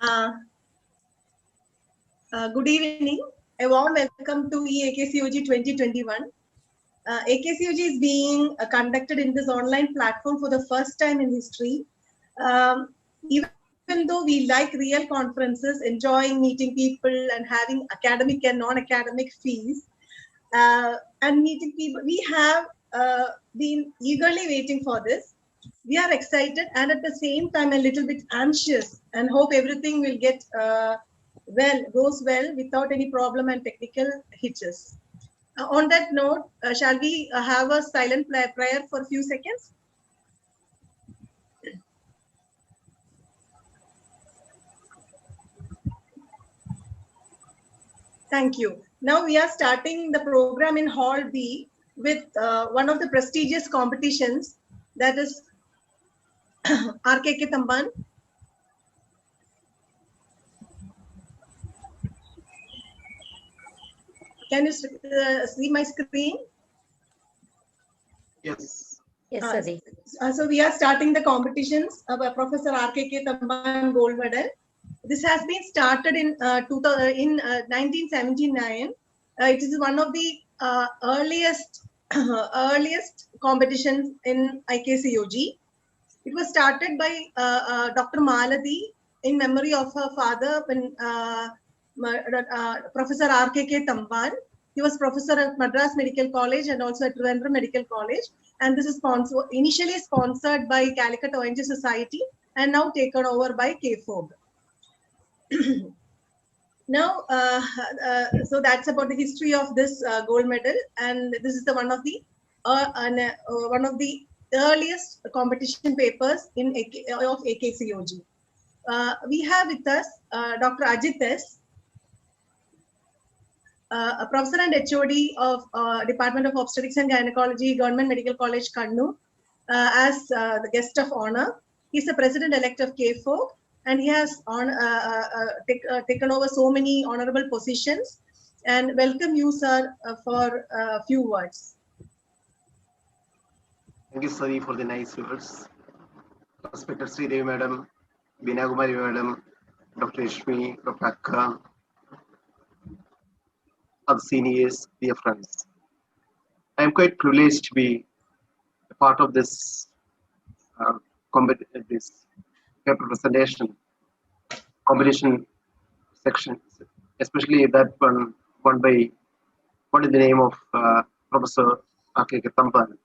Uh, Good evening. A warm welcome to AKCOG 2021. AKCOG is being conducted in this online platform for the first time in history. Even though we like real conferences, enjoying meeting people and having academic and non-academic fees, and meeting people, we have been eagerly waiting for this. We are excited and at the same time a little bit anxious and hope everything will get goes well without any problem and technical hitches. On that note, shall we have a silent prayer for a few seconds? Thank you. Now we are starting the program in Hall B with one of the prestigious competitions, that is RKK Tamban. Can you see my screen? Yes. Yes, Adi. So we are starting the competitions of Professor RKK Tamban Gold Medal. This has been started in 1979. It is one of the earliest competitions in IKCOG. It was started by Dr. Malati in memory of her father, Professor RKK Tamban. He was professor at Madras Medical College and also at Trivandrum Medical College. And this is initially sponsored by Calicut ONG Society and now taken over by KFOG. Now, so that's about the history of this gold medal, and this is one of the earliest competition papers in of AKCOG. We have with us Dr. Ajit S., a professor and HOD of Department of Obstetrics and Gynecology, Government Medical College, Kannur, as the guest of honor. He's the president-elect of KFOG, and he has taken over so many honorable positions. And welcome you, sir, for a few words. Thank you, Sari, for the nice words. Respected Sri Devi Madam, Bina Kumari Madam, Dr. Ishmi, Dr. Akka, other seniors, dear friends. I am quite privileged to be a part of this this paper presentation competition section, especially that one in the name of Professor RKK Tamban.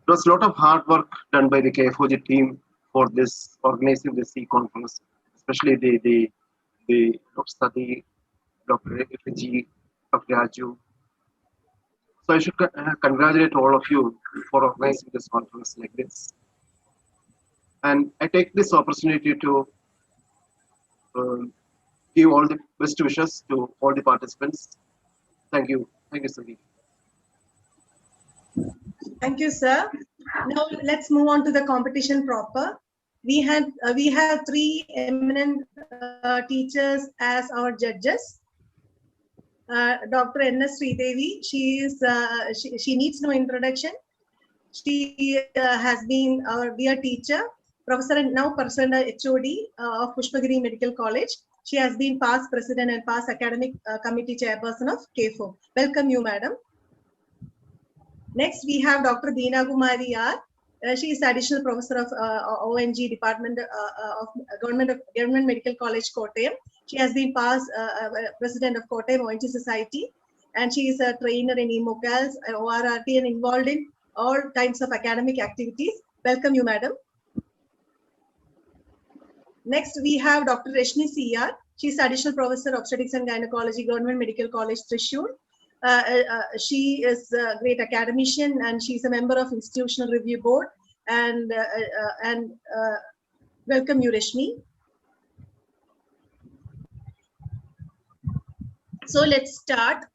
It was a lot of hard work done by the KFOG team for this organizing this e-conference, especially the Dr. Sadi, Dr. Fiji, Dr. Raju. So I should congratulate all of you for organizing this conference like this. And I take this opportunity to give all the best wishes to all the participants. Thank you. Thank you, Sadi. Thank you, sir. Now let's move on to the competition proper. We have three eminent teachers as our judges. Dr. N.S. Sridevi, she needs no introduction. She has been our dear teacher, professor and now personal HOD of Pushpagiri Medical College. She has been past president and past academic committee chairperson of KFOG. Welcome you, madam. Next, we have Dr. Bina Kumari R. She is additional professor of ONG Department of Government Medical College, Kottayam. She has been past president of Kottayam ONG Society, and she is a trainer in EMOCALS, ORRT, and involved in all kinds of academic activities. Welcome you, madam. Next, we have Dr. Reshni CR. She is additional professor of Obstetrics and Gynecology, Government Medical College, Thrissur. She is a great academician and she's a member of Institutional Review Board. And welcome you, Reshmi. So let's start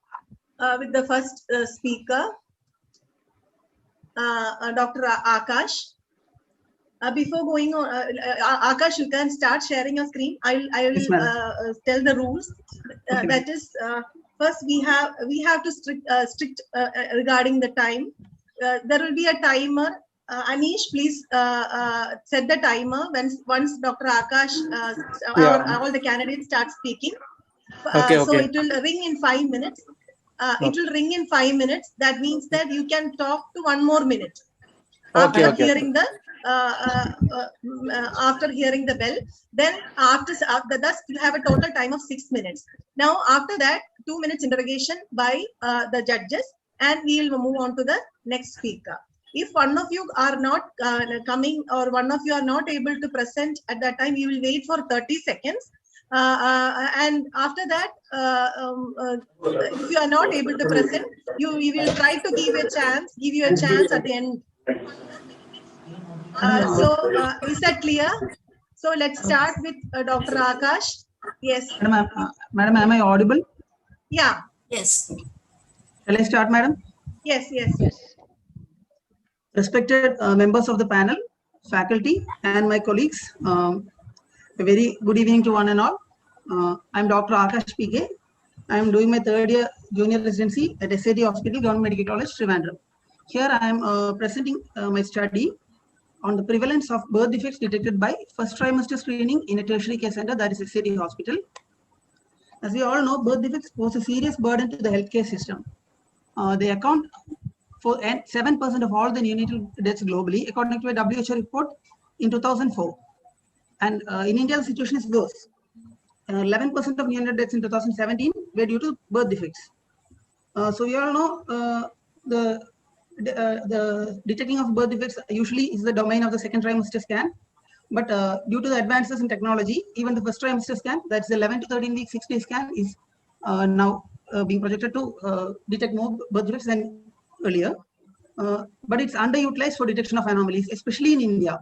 with the first speaker, Dr. Akash. Before going on, Akash, you can start sharing your screen. I will tell the rules. Okay. That is, first we have to strict regarding the time. There will be a timer Anish, please set the timer once Dr. Akash all the candidates start speaking. So it will ring in 5 minutes. It will ring in 5 minutes. That means that you can talk to 1 more minute after hearing the bell. Then after thus you have a total time of 6 minutes. Now after that 2 minutes interrogation by the judges, and we will move on to the next speaker. If one of you are not coming, or one of you are not able to present at that time, you will wait for 30 seconds. And after that, if you are not able to present, we will try to give you a chance at the end. Is that clear? So let's start with Dr. Akash. Yes. Madam, am I audible? Yeah. Yes. Shall I start, madam? Yes. Respected members of the panel, faculty, and my colleagues, a very good evening to one and all. I'm Dr. Akash PK. I'm doing my 3rd year junior residency at SAD Hospital, Government Medical College, Trivandrum. Here I am presenting my study on the prevalence of birth defects detected by first trimester screening in a tertiary care center, that is SAD Hospital. As we all know, birth defects pose a serious burden to the healthcare system. They account for 7% of all the neonatal deaths globally, according to a WHO report in 2004. And in India, the situation is worse. 11% of neonatal deaths in 2017 were due to birth defects. So we all know the detecting of birth defects usually is the domain of the 2nd trimester scan. But due to the advances in technology, even the 1st trimester scan, that's the 11 to 13 week 6-day scan, is now being projected to detect more birth defects than earlier. But it's underutilized for detection of anomalies, especially in India,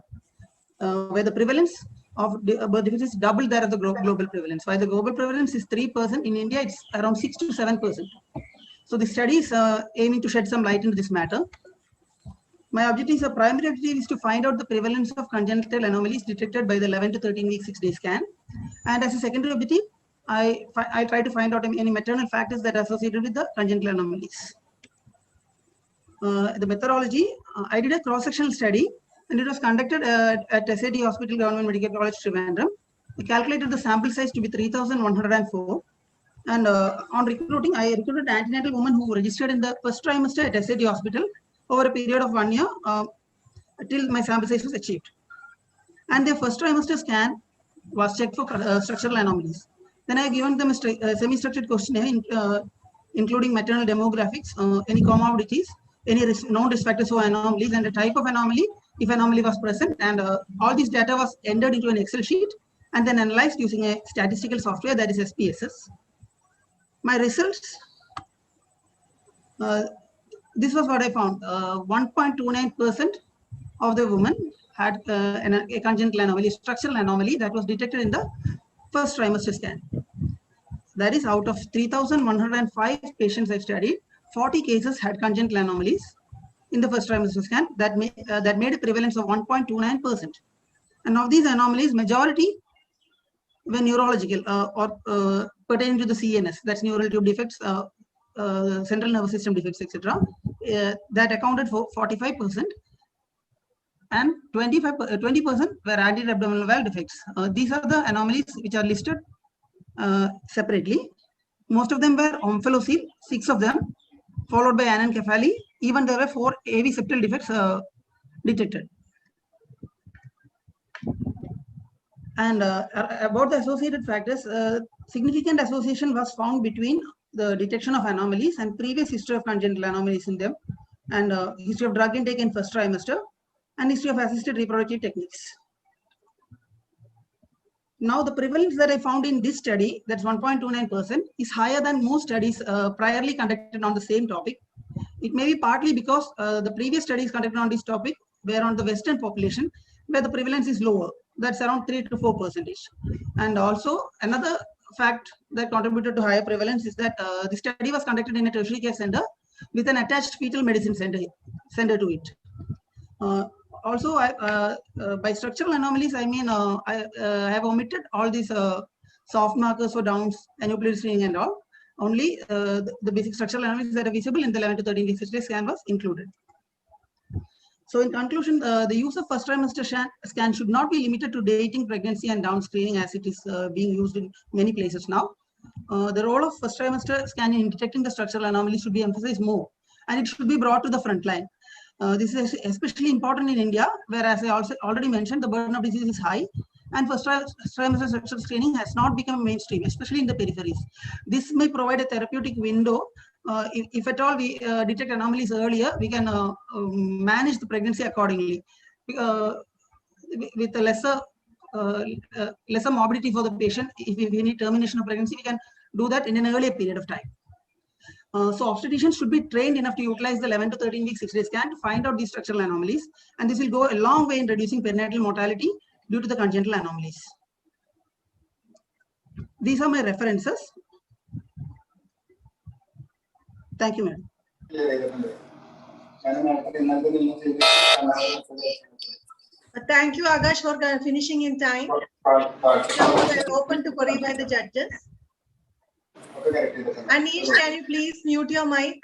where the prevalence of birth defects is double that of the global prevalence. While the global prevalence is 3%, in India it's around 6 to 7%. So the study is aiming to shed some light into this matter. My objective, a primary objective, is to find out the prevalence of congenital anomalies detected by the 11 to 13 week 6-day scan. And as a secondary objective, I try to find out any maternal factors that are associated with the congenital anomalies. The methodology, I did a cross-sectional study, and it was conducted at SAD Hospital, Government Medical College, Trivandrum. We calculated the sample size to be 3,104. And on recruiting, I recruited antenatal women who registered in the 1st trimester at SAD Hospital over a period of 1 year till my sample size was achieved. And their 1st trimester scan was checked for structural anomalies. Then I given them a semi-structured questionnaire, including maternal demographics, any comorbidities, any known risk factors for anomalies, and the type of anomaly, if anomaly was present. And all this data was entered into an Excel sheet and then analyzed using a statistical software, that is SPSS. My results, this was what I found. 1.29% of the women had a congenital anomaly, structural anomaly, that was detected in the 1st trimester scan. That is, out of 3,105 patients I studied, 40 cases had congenital anomalies in the 1st trimester scan that made a prevalence of 1.29%. And of these anomalies, majority were neurological or pertaining to the CNS, that's neural tube defects, central nervous system defects, etc. That accounted for 45%, and 20% were anterabdominal valve defects. These are the anomalies which are listed separately. Most of them were omphalocele, 6 of them, followed by anencephaly. Even there were 4 AV septal defects detected. And about the associated factors, significant association was found between the detection of anomalies and previous history of congenital anomalies in them, and history of drug intake in 1st trimester, and history of assisted reproductive techniques. Now, the prevalence that I found in this study, that's 1.29%, is higher than most studies priorly conducted on the same topic. It may be partly because the previous studies conducted on this topic were on the Western population, where the prevalence is lower. That's around 3 to 4%. And also, another fact that contributed to higher prevalence is that the study was conducted in a tertiary care center with an attached fetal medicine center to it. Also, by structural anomalies, I mean, I have omitted all these soft markers for Downs, aneuploidy screening and all. Only the basic structural anomalies that are visible in the 11 to 13 week scan was included. So in conclusion, the use of first trimester scan should not be limited to dating pregnancy and down screening as it is being used in many places now. The role of first trimester scanning in detecting the structural anomalies should be emphasized more, and it should be brought to the front line. This is especially important in India, where, as I also already mentioned, the burden of disease is high, and first trimester structural screening has not become mainstream, especially in the peripheries. This may provide a therapeutic window. If at all we detect anomalies earlier, we can manage the pregnancy accordingly. With a lesser morbidity for the patient, if we need termination of pregnancy, we can do that in an earlier period of time. So obstetricians should be trained enough to utilize the 11 to 13 week 6-day scan to find out these structural anomalies, and this will go a long way in reducing perinatal mortality due to the congenital anomalies. These are my references. Thank you, madam. Thank you, Akash, for finishing in time. Now we're open to query by the judges. Anish, can you please mute your mic?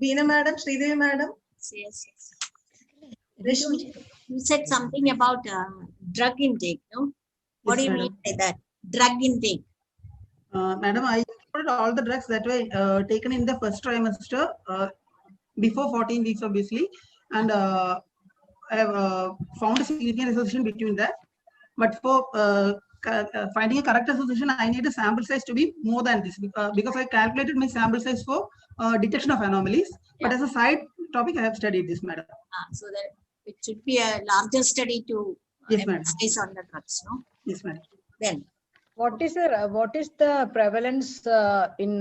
Veena madam, Sridevi madam. Yes. You said something about drug intake, no? What Yes, do you madam. mean by that? Drug intake. Madam, I included all the drugs that were taken in the first trimester before 14 weeks, obviously, and I have found a significant association between that. But for finding a correct association, I need a sample size to be more than this because I calculated my sample size for detection of anomalies. But as a side topic, I have studied this, madam. So that it should be a larger study to Yes, madam. emphasize on the drugs, no? Yes, madam. Then, what is the prevalence in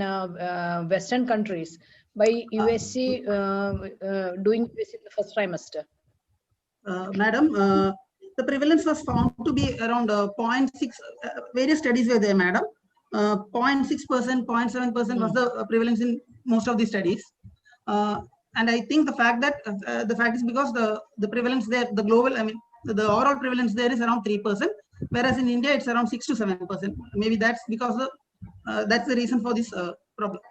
Western countries by USC doing this in the first trimester? Madam, the prevalence was found to be around 0.6. Various studies were there, madam. 0.6%, 0.7% was the prevalence in most of the studies. And I think the fact is because the prevalence there, the global, I mean, the overall prevalence there is around 3%, whereas in India it's around 6 to 7%. Maybe that's because that's the reason for this problem.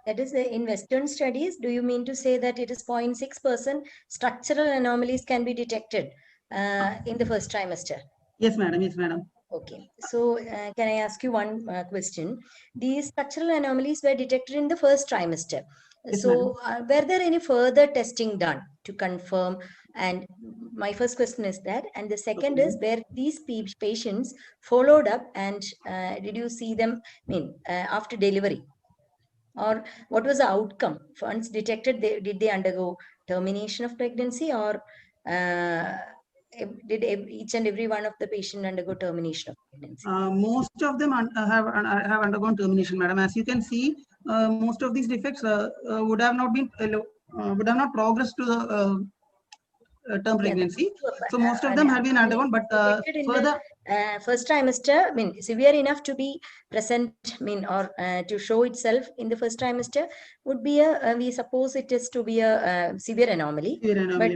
That is, in Western studies, do you mean to say that it is 0.6% structural anomalies can be detected in the first trimester? Yes, madam. Yes, madam. Okay. So can I ask you one question? These structural anomalies were detected in the first trimester. Yes, So were there any further testing done to confirm? And my first question is that. And the second is, were these patients followed up, and did you see them after delivery? Or what was the outcome? Once detected, did they undergo termination of pregnancy, or did each and every one of the patient undergo termination of pregnancy? Most of them have undergone termination, madam. As you can see, most of these defects would have not progressed to the term pregnancy. So most of them have been undergone, but further. First trimester, severe enough to be present, or to show itself in the first trimester would be we suppose it is to be a severe anomaly. But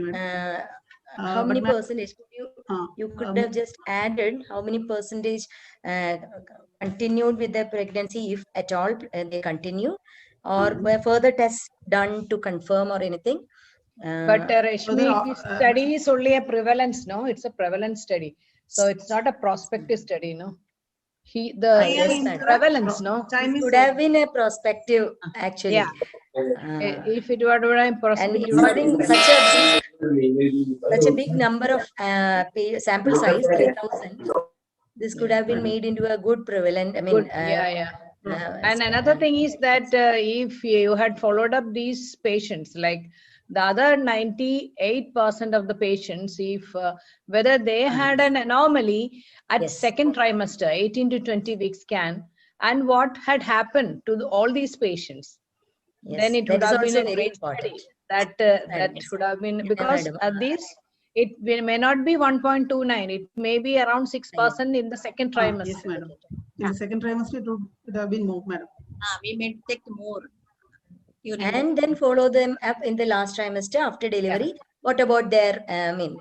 how many percentage you could have just added? How many percentage continued with their pregnancy, if at all they continue, or were further tests done to confirm or anything? But Rashmi, this study is only a prevalence, no? It's a prevalence study. So it's not a prospective study, no? Prevalence, no? It could have been a prospective, actually. Yeah. If it were a prospective, and having such a big number of sample size, 3,000, this could have been made into a good prevalent. And another thing is that if you had followed up these patients, like the other 98% of the patients, if whether they had an anomaly at second trimester, 18 to 20 week scan, and what had happened to all these patients, then it would have been a great study. That should have been, because it may not be 1.29, it may be around 6% in the second trimester. Yes, madam. In the second trimester, it would have been more, madam. We may detect more. And then follow them up in the last trimester after delivery what about their, did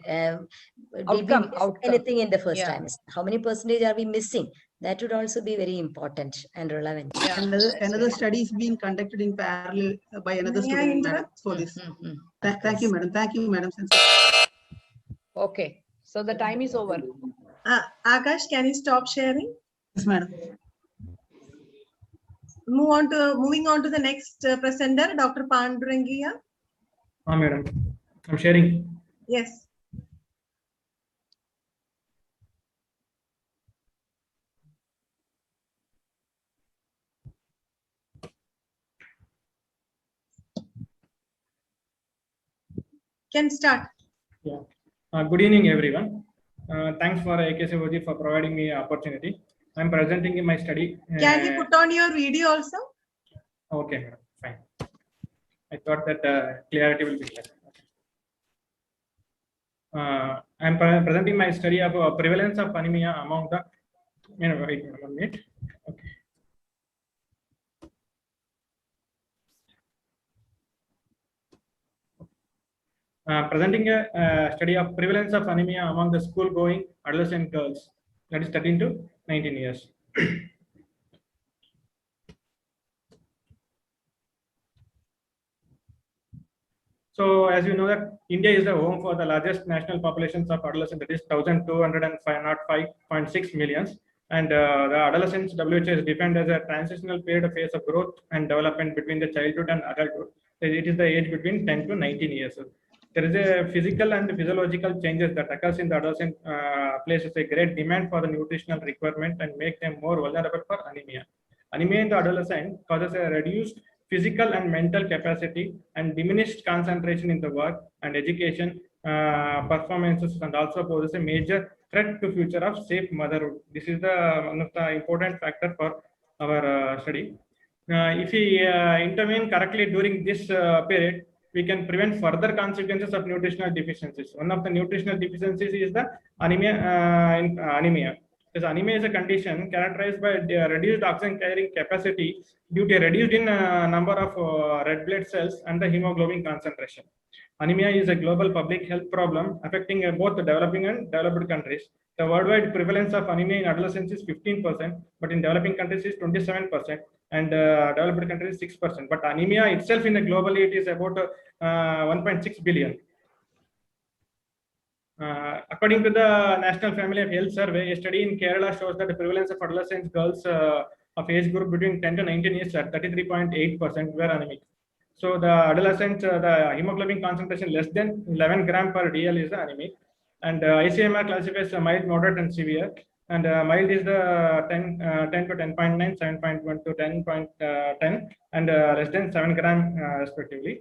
we miss anything in the first trimester? How many percentage are we missing? That would also be very important and relevant. Another study is being conducted in parallel by another student, madam, for this. Thank you, madam. Thank you, madam. Okay, so the time is over. Akash, can you stop sharing? Yes, madam. Moving on to the next presenter, Dr. Pandurangiya. Madam, I'm sharing. Yes. Can start. Yeah. Good evening, everyone. Thanks for AKCOG for providing me opportunity. I'm presenting in my study. Can you put on your video also? Okay, madam. Fine. I thought that clarity will be less. I'm presenting my study of prevalence of anemia among the. Wait 1 minute. Okay. Presenting a study of prevalence of anemia among the school-going adolescent girls, that is 13 to 19 years. So, as you know, that India is the home for the largest national populations of adolescents, that is 1,205.6 millions. And the adolescents, WHO is defined as a transitional period phase of growth and development between the childhood and adulthood. It is the age between 10 to 19 years. There is a physical and physiological changes that occurs in the adolescent places a great demand for the nutritional requirement and make them more vulnerable for anemia. Anemia in the adolescent causes a reduced physical and mental capacity and diminished concentration in the work and education performances, and also poses a major threat to future of safe motherhood. This is the one of the important factor for our study. If we intervene correctly during this period, we can prevent further consequences of nutritional deficiencies. One of the nutritional deficiencies is the anemia. Because anemia is a condition characterized by reduced oxygen carrying capacity due to a reduced in number of red blood cells and the hemoglobin concentration. Anemia is a global public health problem affecting both the developing and developed countries. The worldwide prevalence of anemia in adolescents is 15%, but in developing countries is 27%, and developed countries 6%. But anemia itself in the globally it is about 1.6 billion. According to the National Family of Health Survey, a study in Kerala shows that the prevalence of adolescent girls of age group between 10 to 19 years at 33.8% were anemic. So the adolescent, the hemoglobin concentration less than 11 gram per dl is anemic, and ICMR classifies mild, moderate, and severe. And mild is the 10 to 10.9, 7.1 to 10.10, and less than 7 gram respectively.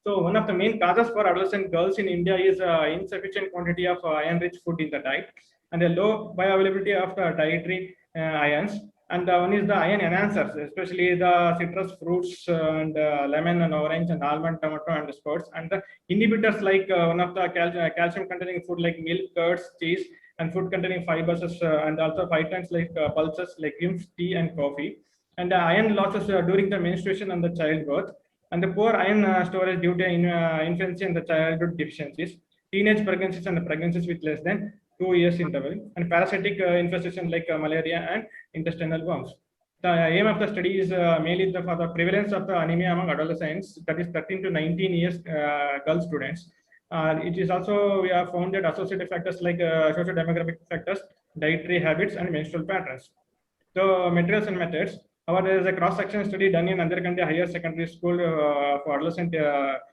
So one of the main causes for adolescent girls in India is insufficient quantity of iron-rich food in the diet and a low bioavailability of dietary ions. And one is the iron enhancers, especially the citrus fruits and lemon and orange and almond, tomato and sprouts. And the inhibitors like one of the calcium-containing food like milk, curds, cheese, and food containing fibers and also phytons like pulses, legumes, tea, and coffee. And iron losses during the menstruation and the childbirth. And the poor iron storage due to infancy and the childhood deficiencies, teenage pregnancies and the pregnancies with less than 2 years interval, and parasitic infestation like malaria and intestinal worms. The aim of the study is mainly for the prevalence of the anemia among adolescents, that is 13 to 19 years girl students. It is also, we have found that associated factors like socio-demographic factors, dietary habits, and menstrual patterns. So materials and methods. There is a cross-section study done in Andhra Kandi Higher Secondary School for adolescent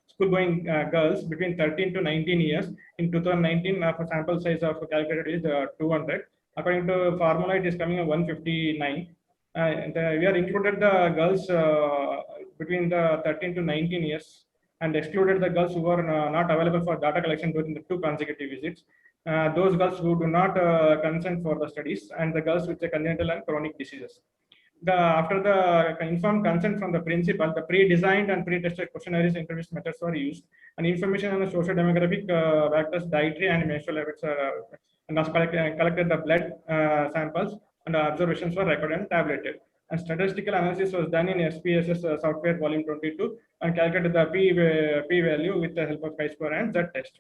school-going girls between 13 to 19 years. In 2019, sample size of calculated is 200. According to formula, it is coming at 159. We are included the girls between the 13 to 19 years and excluded the girls who were not available for data collection during the 2 consecutive visits. Those girls who do not consent for the studies, and the girls with the congenital and chronic diseases. After the informed consent from the principal, the pre-designed and pre-tested questionnaires interview methods were used, and information on the social demographic factors, dietary and menstrual habits, and also collected the blood samples, and the observations were recorded and tabulated. and statistical analysis was done in SPSS software volume 22 and calculated the p-value with the help of chi-square and z-test.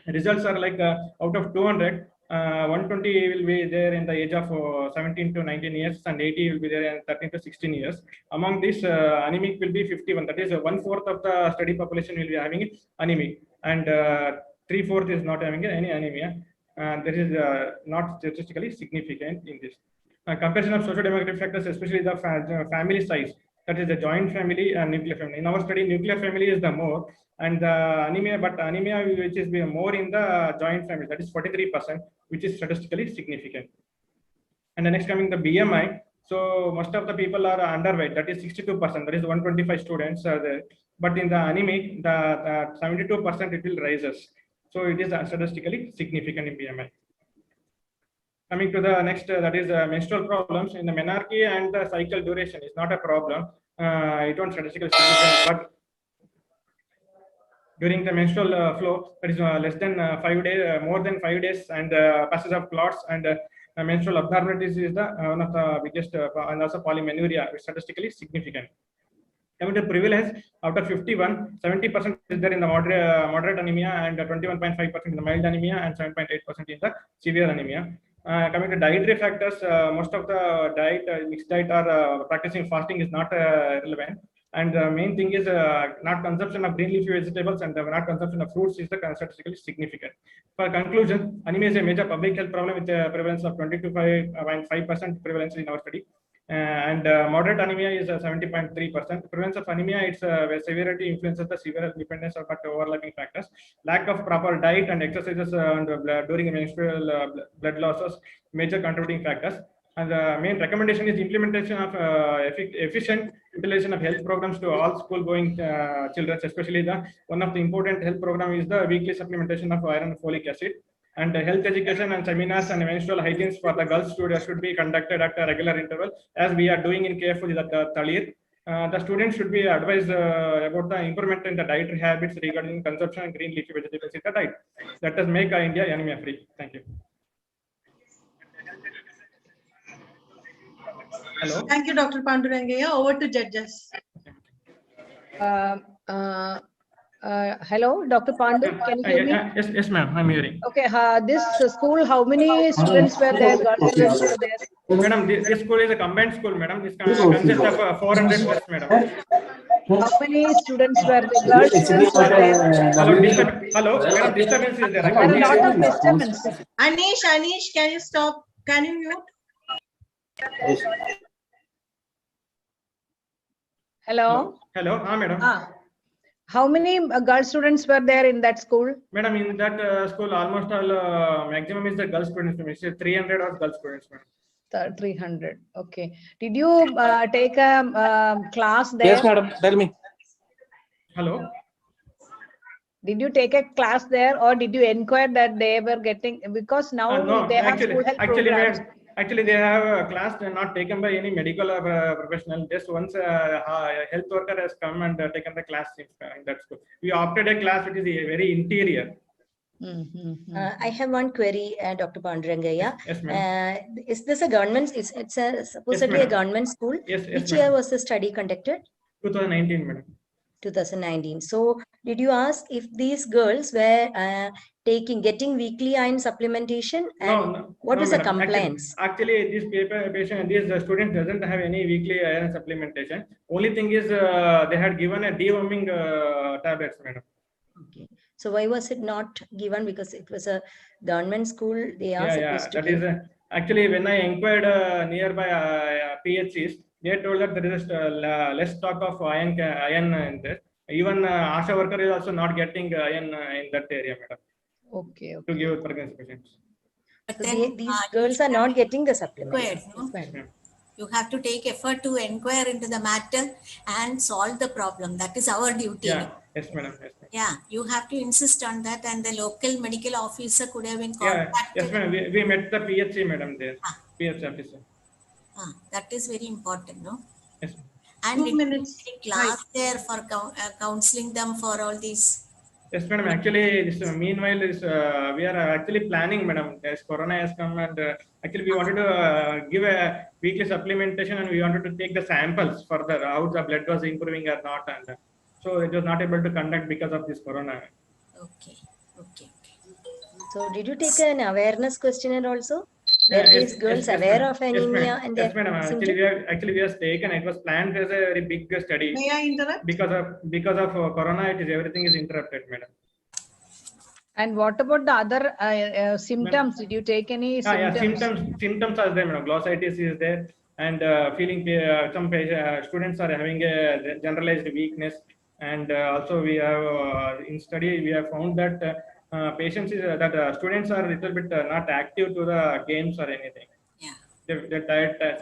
Results are like out of 200, 120 will be there in the age of 17 to 19 years and 80 will be there in 13 to 16 years. Among this, anemic will be 51. That is 1/4 of the study population will be having anemic, and 3/4 is not having any anemia. That is not statistically significant in this. Comparison of socio-demographic factors, especially the family size, that is the joint family and nuclear family. In our study, nuclear family is the more, and the anemia, but anemia which is more in the joint family, that is 43%, which is statistically significant. And the next coming the BMI. So most of the people are underweight, that is 62%, that is 125 students are there. But in the anemic, the 72% it will rises. So it is statistically significant in BMI. Coming to the next, that is menstrual problems. In the menarche and the cycle duration is not a problem. It won't statistically significant, but during the menstrual flow, that is less than 5 days, more than 5 days, and passage of clots and menstrual abnormalities is the one of the biggest, and also polymenorrhea is statistically significant. Coming to prevalence, out of 51, 70% is there in the moderate anemia, and 21.5% in the mild anemia, and 7.8% in the severe anemia. Coming to dietary factors, most of the mixed diet or practicing fasting is not relevant. And the main thing is not consumption of green leafy vegetables and not consumption of fruits is the statistically significant. For conclusion, anemia is a major public health problem with a prevalence of 22.5% prevalence in our study. And moderate anemia is 70.3%. Prevalence of anemia, its severity influences the severe dependence of overlapping factors. Lack of proper diet and exercises during menstrual blood losses, major contributing factors. And the main recommendation is implementation of efficient utilization of health programs to all school-going children, especially one of the important health program is the weekly supplementation of iron and folic acid. And health education and seminars and menstrual hygiene for the girls should be conducted at a regular interval, as we are doing in KFOG at Talir. The students should be advised about the improvement in the dietary habits regarding consumption of green leafy vegetables in the diet. Let us make India anemia free. Thank you. Hello. Thank you, Dr. Pandurangaya. Over to judges. Hello, Dr. Pandu, can you hear me? Yes, ma'am, I'm hearing. Okay, this school, how many students were there? Girls students were there? Madam, this school is a combined school, madam. This consists of 400 plus, madam. How many students were there? Girls students were there? Hello, madam, disturbance is there. There are a lot of disturbance. Anish, can you stop? Can you mute? Hello. Hello, madam. How many girl students were there in that school? Madam, in that school, almost all maximum is the girl students. It's 300 of girl students, madam. 300. Okay. Did you take a class there? Yes, madam. Tell me. Hello. Did you take a class there, or did you inquire that they were getting, because now No, they have school health programs? Actually, they have a class not taken by any medical professional. Just once a health worker has come and taken the class in that school. We opted a class which is very interior. I have one query, Dr. Pandurangaya. Yes, ma'am. Is this a government? It's supposedly a government school. Yes, Which year was the study conducted? 2019, madam. 2019. So, did you ask if these girls were getting weekly iron supplementation, and what is the complaints? Actually, this these students doesn't have any weekly iron supplementation. Only thing is they had given a deworming tablets, madam. Okay. So why was it not given? Because it was a government school. They are supposed to give. Actually, when I inquired nearby PHCs, they told that there is less stock of iron in there. Even ASHA worker is also not getting iron in that area, madam. Okay. To give pregnancy patients. But then, these girls are not getting the supplements. You have to take effort to inquire into the matter and solve the problem. That is our duty. Yeah. Yes, madam. Yes, madam. Yeah, you have to insist on that, and the local medical officer could have been contacted. Yes, madam. We met the PHC, madam, there. PHC officer. That is very important, no? Yes. And 2 minutes class there for counseling them for all these. Yes, madam. Actually, this, meanwhile, we are actually planning, madam. As Corona has come, and actually, we wanted to give a weekly supplementation, and we wanted to take the samples further, how the blood was improving or not, and so it was not able to conduct because of this Corona. Okay. Okay. So did you take an awareness questionnaire also? Were these girls aware of anemia and yes, their madam. symptoms? Actually we have taken. It was planned as a very big study. May I interrupt? Because of Corona, it is everything is interrupted, madam. And what about the other symptoms? Did you take any symptoms? Yeah, symptoms are there, madam. Glossitis is there, and feeling some students are having a generalized weakness, and also we have in study we have found that patients is that students are a little bit not active to the games or anything. Yeah. The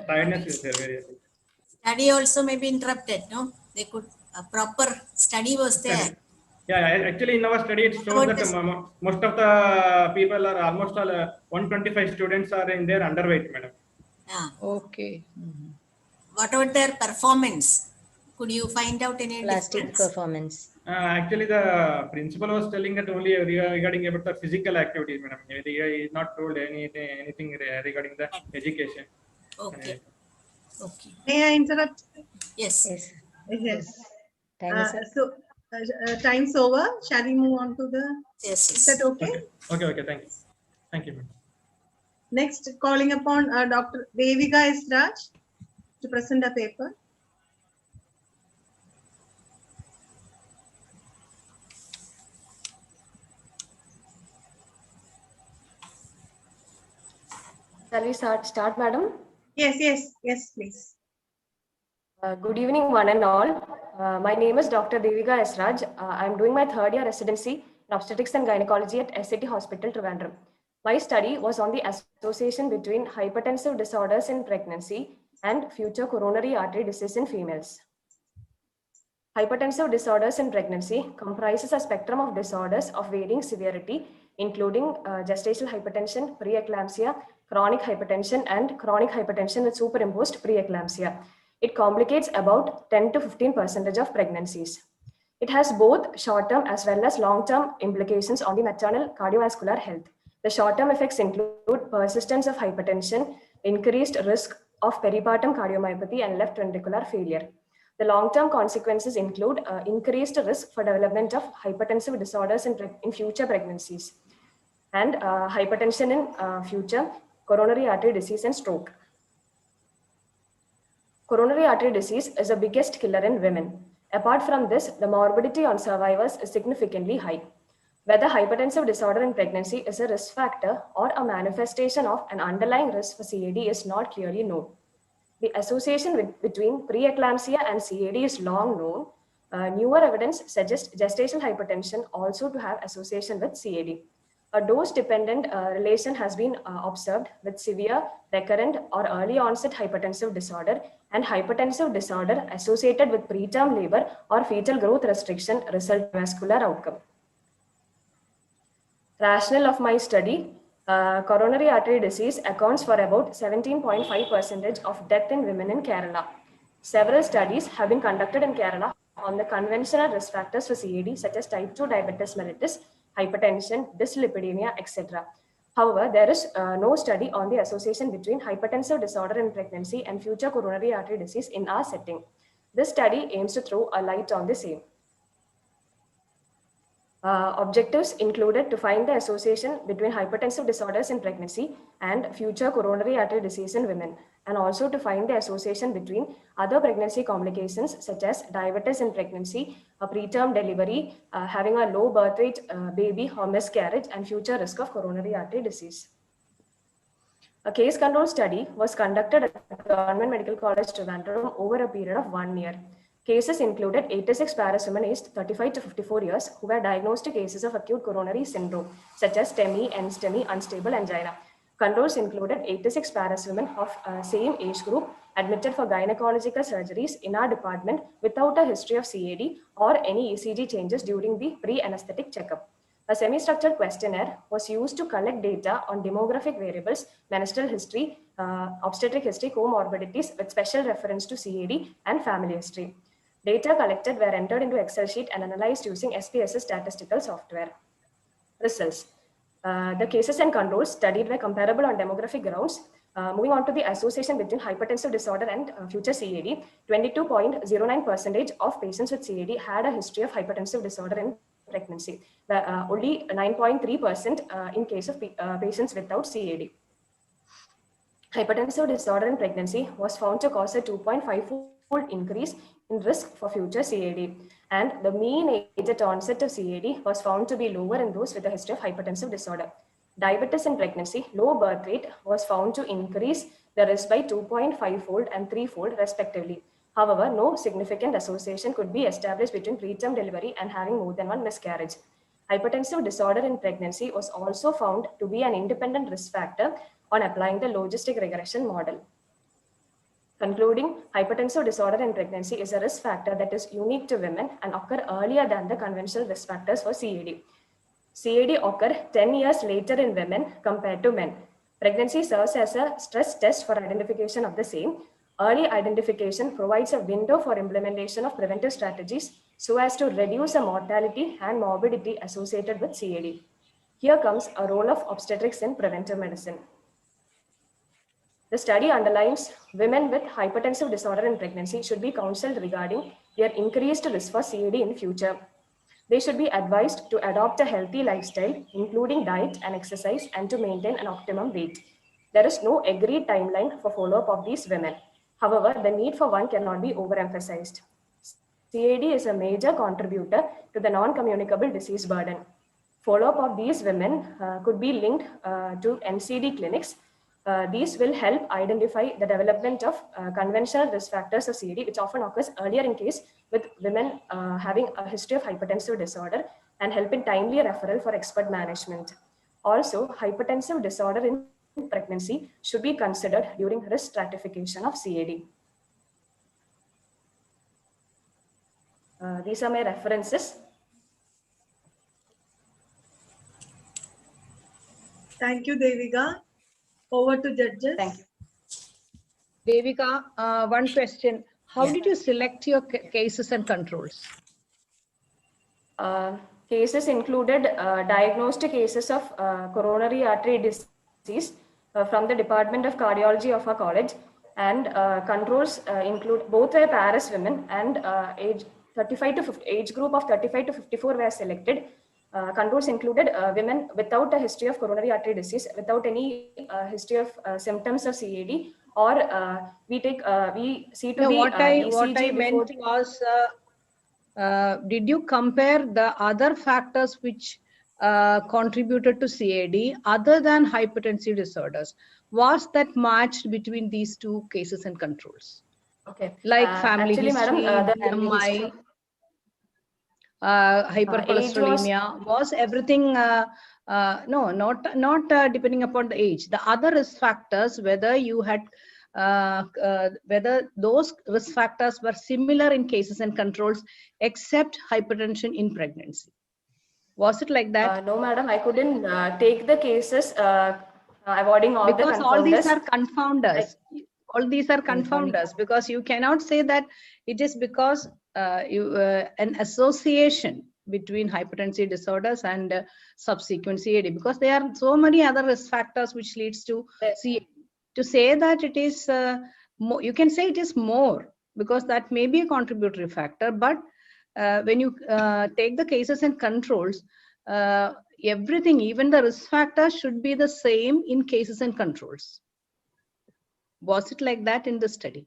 tiredness is there very. Study also may be interrupted, no? They could, a proper study was there. Yeah, actually in our study it shows that most of the people are almost all 125 students are in their underweight, madam. Yeah. Okay. What about their performance? Could you find out any Plastic difference? performance. Actually, the principal was telling that only regarding about the physical activities, madam. He is not told anything regarding the education. Okay. Okay. May I interrupt? Yes. Yes. Yes. Time is up. So time's over. Shall we move on to the? Yes. Is that okay? Okay. Thank you, madam. Next, calling upon Dr. Devika S. Raj to present a paper. Shall we start, madam? Yes, please. Good evening, one and all. My name is Dr. Devika S. Raj. I'm doing my third year residency in obstetrics and gynecology at SAT Hospital, Trivandrum. My study was on the association between hypertensive disorders in pregnancy and future coronary artery disease in females. Hypertensive disorders in pregnancy comprises a spectrum of disorders of varying severity, including gestational hypertension, preeclampsia, chronic hypertension, and chronic hypertension with superimposed preeclampsia. It complicates about 10 to 15% of pregnancies. It has both short-term as well as long-term implications on the maternal cardiovascular health. The short-term effects include persistence of hypertension, increased risk of peripartum cardiomyopathy, and left ventricular failure. The long-term consequences include increased risk for development of hypertensive disorders in future pregnancies, and hypertension in future coronary artery disease and stroke. Coronary artery disease is the biggest killer in women. Apart from this, the morbidity on survivors is significantly high. Whether hypertensive disorder in pregnancy is a risk factor or a manifestation of an underlying risk for CAD is not clearly known. The association between preeclampsia and CAD is long known. Newer evidence suggests gestational hypertension also to have association with CAD. A dose-dependent relation has been observed with severe, recurrent, or early onset hypertensive disorder and hypertensive disorder associated with preterm labor or fetal growth restriction result in vascular outcome. Rationale of my study: coronary artery disease accounts for about 17.5% of death in women in Kerala. Several studies have been conducted in Kerala on the conventional risk factors for CAD, such as type 2 diabetes mellitus, hypertension, dyslipidemia, etc. However, there is no study on the association between hypertensive disorder in pregnancy and future coronary artery disease in our setting. This study aims to throw a light on the same. Objectives included to find the association between hypertensive disorders in pregnancy and future coronary artery disease in women, and also to find the association between other pregnancy complications such as diabetes in pregnancy, a preterm delivery, having a low birth weight baby or miscarriage, and future risk of coronary artery disease. A case control study was conducted at Government Medical College Trivandrum over a period of 1 year. Cases included 86 Paris women aged 35 to 54 years who were diagnosed cases of acute coronary syndrome, such as STEMI, NSTEMI, unstable angina. Controls included 86 Paris women of same age group admitted for gynecological surgeries in our department without a history of CAD or any ECG changes during the pre-anesthetic checkup. A semi-structured questionnaire was used to collect data on demographic variables, menstrual history, obstetric history, comorbidities with special reference to CAD, and family history. Data collected were entered into Excel sheet and analyzed using SPSS statistical software. Results. The cases and controls studied were comparable on demographic grounds. Moving on to the association between hypertensive disorder and future CAD, 22.09% of patients with CAD had a history of hypertensive disorder in pregnancy. Only 9.3% in case of patients without CAD. Hypertensive disorder in pregnancy was found to cause a 2.5-fold increase in risk for future CAD. And the mean age at onset of CAD was found to be lower in those with a history of hypertensive disorder. Diabetes in pregnancy, low birth weight was found to increase the risk by 2.5-fold and 3-fold respectively. However, no significant association could be established between preterm delivery and having more than one miscarriage. Hypertensive disorder in pregnancy was also found to be an independent risk factor on applying the logistic regression model. Concluding, hypertensive disorder in pregnancy is a risk factor that is unique to women and occur earlier than the conventional risk factors for CAD. CAD occur 10 years later in women compared to men. Pregnancy serves as a stress test for identification of the same. Early identification provides a window for implementation of preventive strategies so as to reduce the mortality and morbidity associated with CAD. Here comes a role of obstetrics in preventive medicine. The study underlines women with hypertensive disorder in pregnancy should be counseled regarding their increased risk for CAD in future. They should be advised to adopt a healthy lifestyle, including diet and exercise, and to maintain an optimum weight. There is no agreed timeline for follow-up of these women. However, the need for one cannot be overemphasized. CAD is a major contributor to the non-communicable disease burden. Follow-up of these women could be linked to NCD clinics. These will help identify the development of conventional risk factors of CAD, which often occurs earlier in case with women having a history of hypertensive disorder, and help in timely referral for expert management. Also, hypertensive disorder in pregnancy should be considered during risk stratification of CAD. These are my references. Thank you, Devika. Over to judges. Thank you. Devika, one question. How did you select your cases and controls? Cases included diagnosed cases of coronary artery disease from the Department of Cardiology of our college, and controls include both were Paris women and age group of 35 to 54 were selected. Controls included women without a history of coronary artery disease, without any history of symptoms of CAD, or we see to be what ECG I meant was, did you compare the other factors which contributed to CAD other than hypertensive disorders? Was that matched between these two cases and controls? Okay. Like family actually, history, madam, hypercholesterolemia, was everything no, not depending upon the age. The other risk factors, whether you had whether those risk factors were similar in cases and controls except hypertension in pregnancy. Was it like that? No, madam, I couldn't take the cases avoiding all because the confounders. All these are confounders. All these are confounders because you cannot say that it is because an association between hypertensive disorders and subsequent CAD, because there are so many other risk factors which leads to CAD. To say that it is more, you can say it is more because that may be a contributory factor, but when you take the cases and controls, everything, even the risk factors should be the same in cases and controls. Was it like that in the study?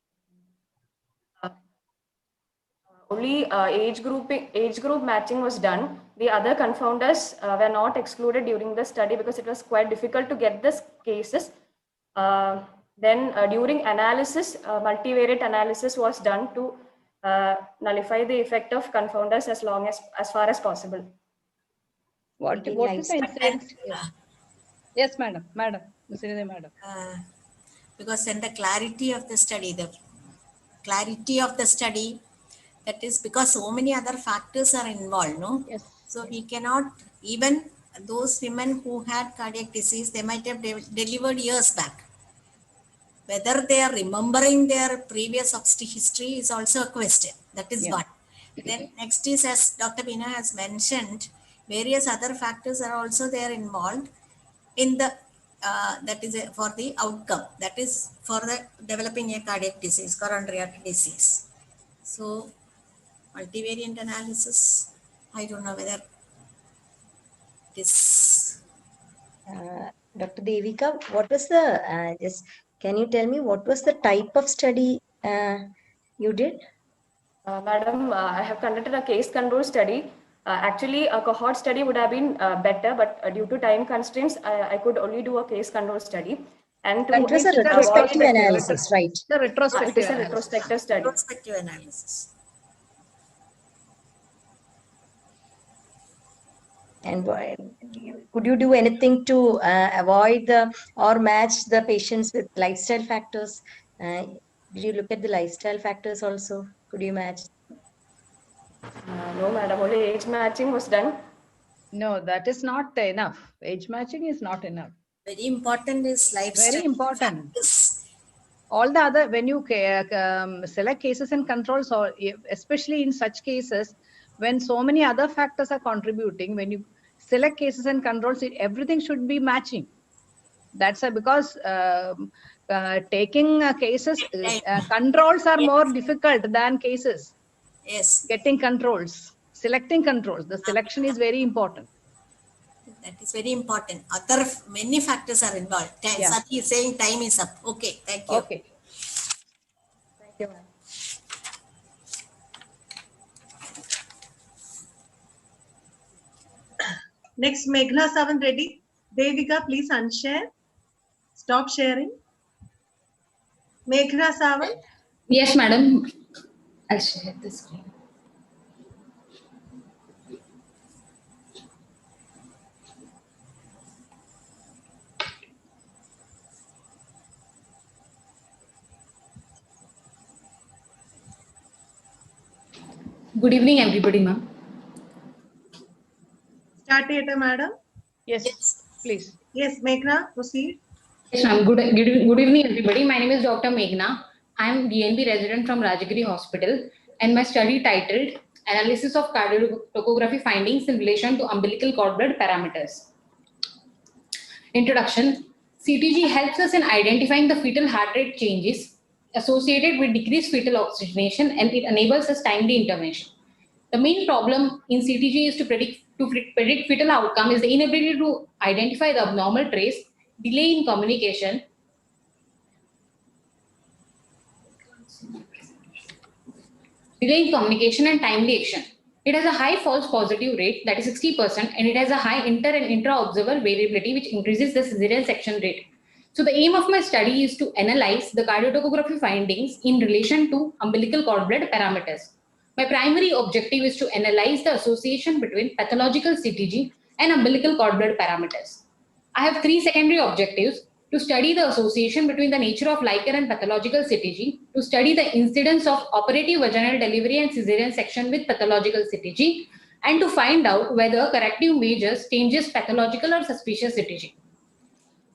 Only age group matching was done. The other confounders were not excluded during the study because it was quite difficult to get the cases. Then during analysis, multivariate analysis was done to nullify the effect of confounders as far as possible. What is the incidence? Yes, madam. Because then the clarity of the study, that is because so many other factors are involved, no? Yes. So we cannot, even those women who had cardiac disease, they might have delivered years back. whether they are remembering their previous obstetric history is also a question. That is one. Then next is, as Dr. Veena has mentioned, various other factors are also there involved in the that is for the outcome, that is for the developing a cardiac disease, coronary artery disease. So multivariant analysis, I don't know whether this. Dr. Devika, what was the, can you tell me what was the type of study you did? Madam, I have conducted a case control study. Actually, a cohort study would have been better, but due to time constraints, I could only do a case control study. And to it was a retrospective analysis, right? The retrospective. It is a retrospective study. Retrospective analysis. And could you do anything to avoid or match the patients with lifestyle factors? Did you look at the lifestyle factors also? Could you match? No, madam. Only age matching was done. No, that is not enough. Age matching is not enough. Very important is lifestyle. Very important. Factors. All the other, when you select cases and controls, or especially in such cases, when so many other factors are contributing, when you select cases and controls, everything should be matching. That's because taking cases, controls are more difficult than cases. Yes. Getting controls, selecting controls, the selection is very important. That is very important. Other many factors are involved. Sati is saying time is up. Okay, thank you. Okay. Thank you, ma'am. Next, Meghna Sawant ready. Devika, please unshare. Stop sharing. Meghna Sawant. Yes, madam. I'll share the screen. Good evening, everybody, ma'am. Start it, madam. Yes, please. Yes, Meghna, proceed. Yes, ma'am. Good evening, everybody. My name is Dr. Meghna. I am DNB resident from Rajagiri Hospital, and my study titled Analysis of Cardiotocography Findings in Relation to Umbilical Cord Blood Parameters. Introduction. CTG helps us in identifying the fetal heart rate changes associated with decreased fetal oxygenation, and it enables us timely intervention. The main problem in CTG is to predict fetal outcome is the inability to identify the abnormal trace, delay in communication, and timely action. It has a high false positive rate, that is 60%, and it has a high inter and intra-observer variability, which increases the cesarean section rate. So the aim of my study is to analyze the cardiotocography findings in relation to umbilical cord blood parameters. My primary objective is to analyze the association between pathological CTG and umbilical cord blood parameters. I have three secondary objectives: to study the association between the nature of lichen and pathological CTG, to study the incidence of operative vaginal delivery and cesarean section with pathological CTG, and to find out whether corrective measures changes pathological or suspicious CTG.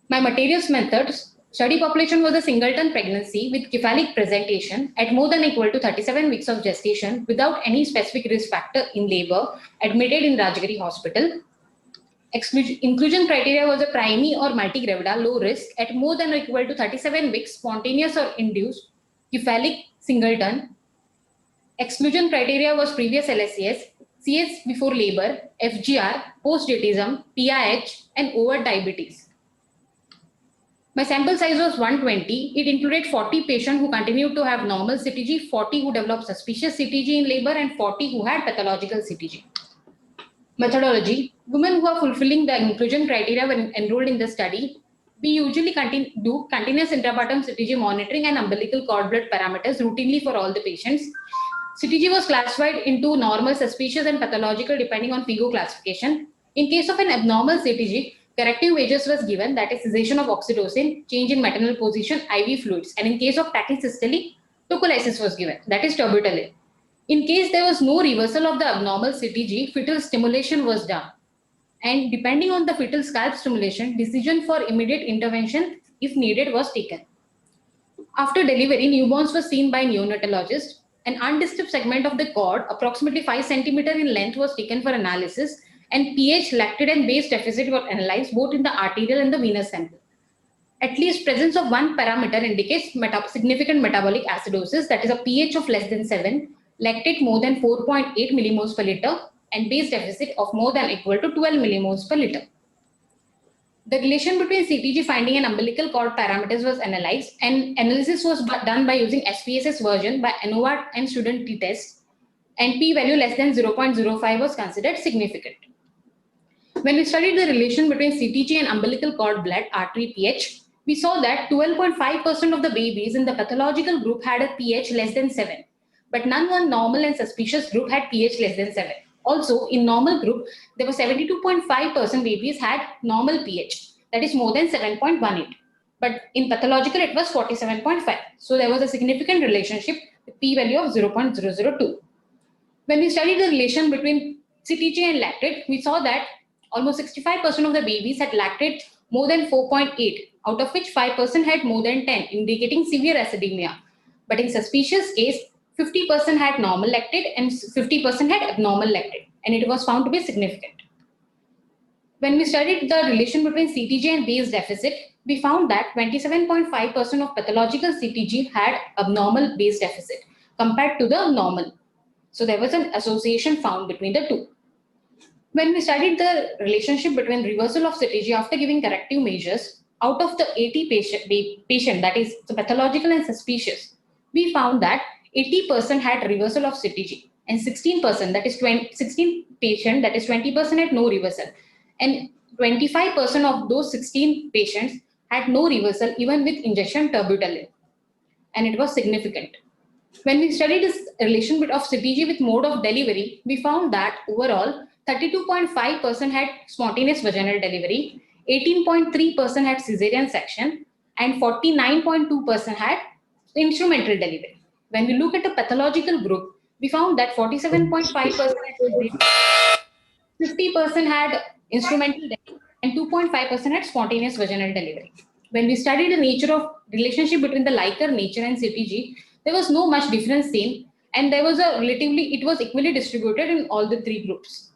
My materials methods: study population was a singleton pregnancy with cephalic presentation at more than or equal to 37 weeks of gestation without any specific risk factor in labor, admitted in Rajagiri Hospital. Inclusion criteria was a primary or multigravida low risk at more than or equal to 37 weeks, spontaneous or induced, cephalic singleton. Exclusion criteria was previous LSCS, CS before labor, FGR, post-datism, PIH, and overt diabetes. My sample size was 120. It included 40 patients who continued to have normal CTG, 40 who developed suspicious CTG in labor, and 40 who had pathological CTG. Methodology: women who are fulfilling the inclusion criteria when enrolled in the study, we usually do continuous intrapartum CTG monitoring and umbilical cord blood parameters routinely for all the patients. CTG was classified into normal, suspicious, and pathological depending on FIGO classification. In case of an abnormal CTG, corrective measures was given, that is cessation of oxytocin, change in maternal position, IV fluids, and in case of tachysystole, tocolysis was given, that is Terbutaline. In case there was no reversal of the abnormal CTG, fetal stimulation was done. And depending on the fetal scalp stimulation, decision for immediate intervention, if needed, was taken. After delivery, newborns were seen by neonatologist. An undisturbed segment of the cord, approximately 5 centimeters in length, was taken for analysis, and pH, lactate, and base deficit were analyzed both in the arterial and the venous sample. At least presence of one parameter indicates significant metabolic acidosis, that is a pH of less than 7, lactate more than 4.8 millimoles per liter, and base deficit of more than equal to 12 millimoles per liter. The relation between CTG finding and umbilical cord parameters was analyzed, and analysis was done by using SPSS version by ANOVA and student t-test, and p-value less than 0.05 was considered significant. When we studied the relation between CTG and umbilical cord blood artery pH, we saw that 12.5% of the babies in the pathological group had a pH less than 7, but none in normal and suspicious group had pH less than 7. Also, in normal group, there were 72.5% babies had normal pH, that is more than 7.18. But in pathological, it was 47.5. So there was a significant relationship with p-value of 0.002. When we studied the relation between CTG and lactate, we saw that almost 65% of the babies had lactate more than 4.8, out of which 5% had more than 10, indicating severe acidemia. But in suspicious case, 50% had normal lactate and 50% had abnormal lactate, and it was found to be significant. When we studied the relation between CTG and base deficit, we found that 27.5% of pathological CTG had abnormal base deficit compared to the normal. So there was an association found between the two. When we studied the relationship between reversal of CTG after giving corrective measures, out of the 80 patient, that is the pathological and suspicious, we found that 80% had reversal of CTG, and 16%, that is 16 patient, that is 20% had no reversal, and 25% of those 16 patients had no reversal even with injection terbutaline, and it was significant. When we studied this relation of CTG with mode of delivery, we found that overall 32.5% had spontaneous vaginal delivery, 18.3% had cesarean section, and 49.2% had instrumental delivery. When we look at the pathological group, we found that 47.5% 50% had instrumental delivery, and 2.5% had spontaneous vaginal delivery. When we studied the nature of relationship between the Likert nature and CTG, there was no much difference seen, and there was it was equally distributed in all the three groups.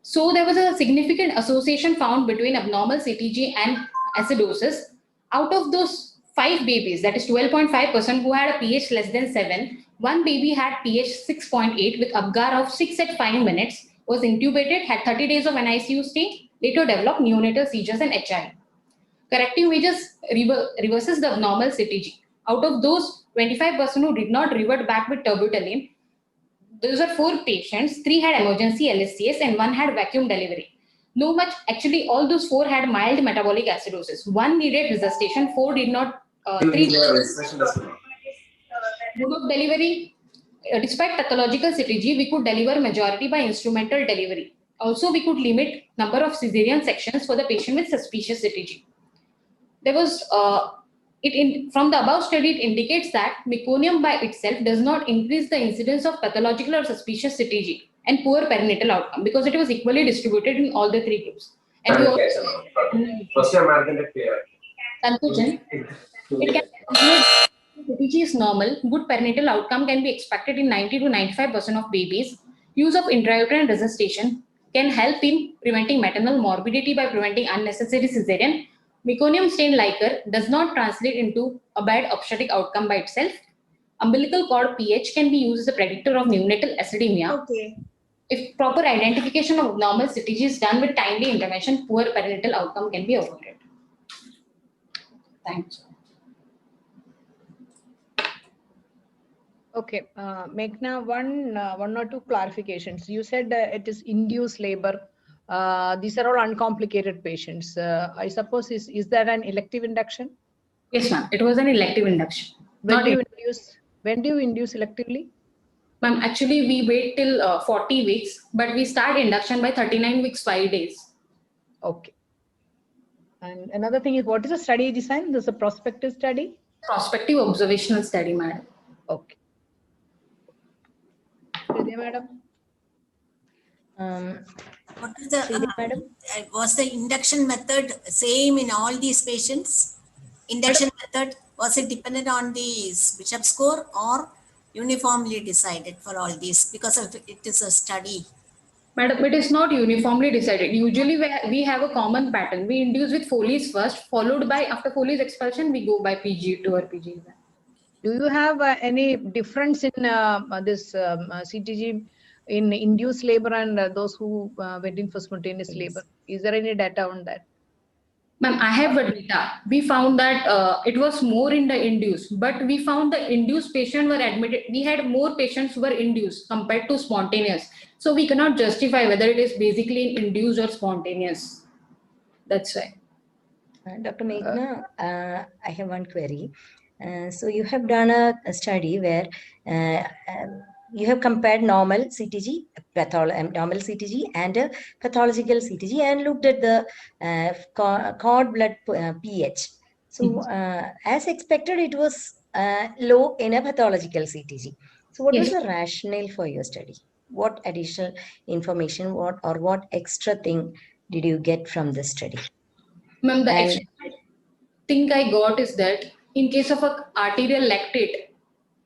So there was a significant association found between abnormal CTG and acidosis. Out of those 5 babies, that is 12.5%, who had a pH less than 7, one baby had pH 6.8 with Apgar of 6 at 5 minutes, was intubated, had 30 days of NICU stay, later developed neonatal seizures and HI. Corrective measures reverses the abnormal CTG. Out of those 25% who did not revert back with terbutaline, those are 4 patients, 3 had emergency LSCS and 1 had vacuum delivery. No much, actually all those 4 had mild metabolic acidosis. 1 needed resuscitation, 4 did not, 3 mode of delivery. Despite pathological CTG, we could deliver majority by instrumental delivery. Also, we could limit number of cesarean sections for the patient with suspicious CTG. There was, from the above study, it indicates that meconium by itself does not increase the incidence of pathological or suspicious CTG and poor perinatal outcome because it was equally distributed in all the 3 groups. And we also, conclusion, it can conclude CTG is normal, good perinatal outcome can be expected in 90 to 95% of babies. Use of intrauterine resuscitation can help in preventing maternal morbidity by preventing unnecessary cesarean. Meconium stain Likert does not translate into a bad obstetric outcome by itself. Umbilical cord pH can be used as a predictor of neonatal acidemia. Okay. If proper identification of abnormal CTG is done with timely intervention, poor perinatal outcome can be avoided. Thanks. Okay, Meghna, one or two clarifications. You said it is induced labor. These are all uncomplicated patients. I suppose is that an elective induction? Yes, ma'am. It was an elective induction. When do you induce electively? Ma'am, actually we wait till 40 weeks, but we start induction by 39 weeks, 5 days. Okay. And another thing is, what is the study design? This is a prospective study? Prospective observational study, madam. Okay. Vidya, madam? What is the was the induction method same in all these patients? Induction method Was it dependent on the Bishop score or uniformly decided for all these because of it is a study? Madam, it is not uniformly decided. Usually we have a common pattern. We induce with Foley's first, followed by, after Foley's expulsion, we go by PG2 or PG1. Do you have any difference in this CTG in induced labor and those who went in for spontaneous labor? Is there any data on that? Ma'am, I have a data. We found that it was more in the induced, but we found the induced patients were admitted. We had more patients who were induced compared to spontaneous. So we cannot justify whether it is basically induced or spontaneous. That's why. Dr. Meghna, I have one query. So you have done a study where you have compared normal CTG, normal CTG and a pathological CTG and looked at the cord blood pH. So as expected, it was low in a pathological CTG. So what was the rationale for your study? What additional information, what extra thing did you get from the study? Ma'am, the extra thing I got is that in case of a arterial lactate,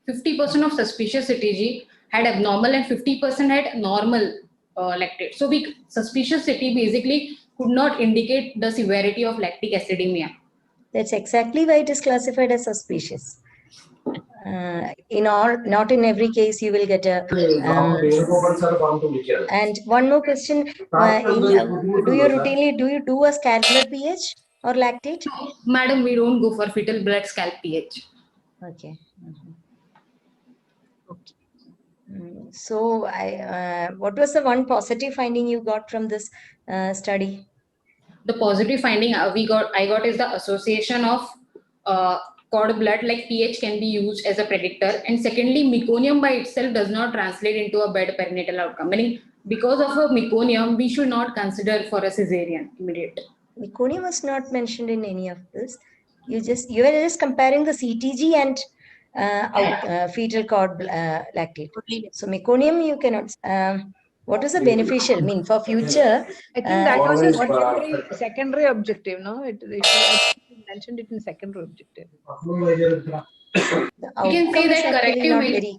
50% of suspicious CTG had abnormal and 50% had normal lactate. So suspicious CT basically could not indicate the severity of lactic acidemia. That's exactly why it is classified as suspicious. Not in every case you will get a. And one more question: do you do a scalp blood pH or lactate? No, madam, we don't go for fetal blood scalp pH. Okay. So, what was the one positive finding you got from this study? The positive finding I got is the association of cord blood like pH can be used as a predictor, and secondly, meconium by itself does not translate into a bad perinatal outcome. Meaning, because of a meconium, we should not consider for a cesarean immediate. Meconium was not mentioned in any of this. You were just comparing the CTG and fetal cord lactate. So meconium you cannot. What is the beneficial? I mean, for future. I think that was a secondary objective, no? It mentioned it in secondary objective. We can say that corrective measures.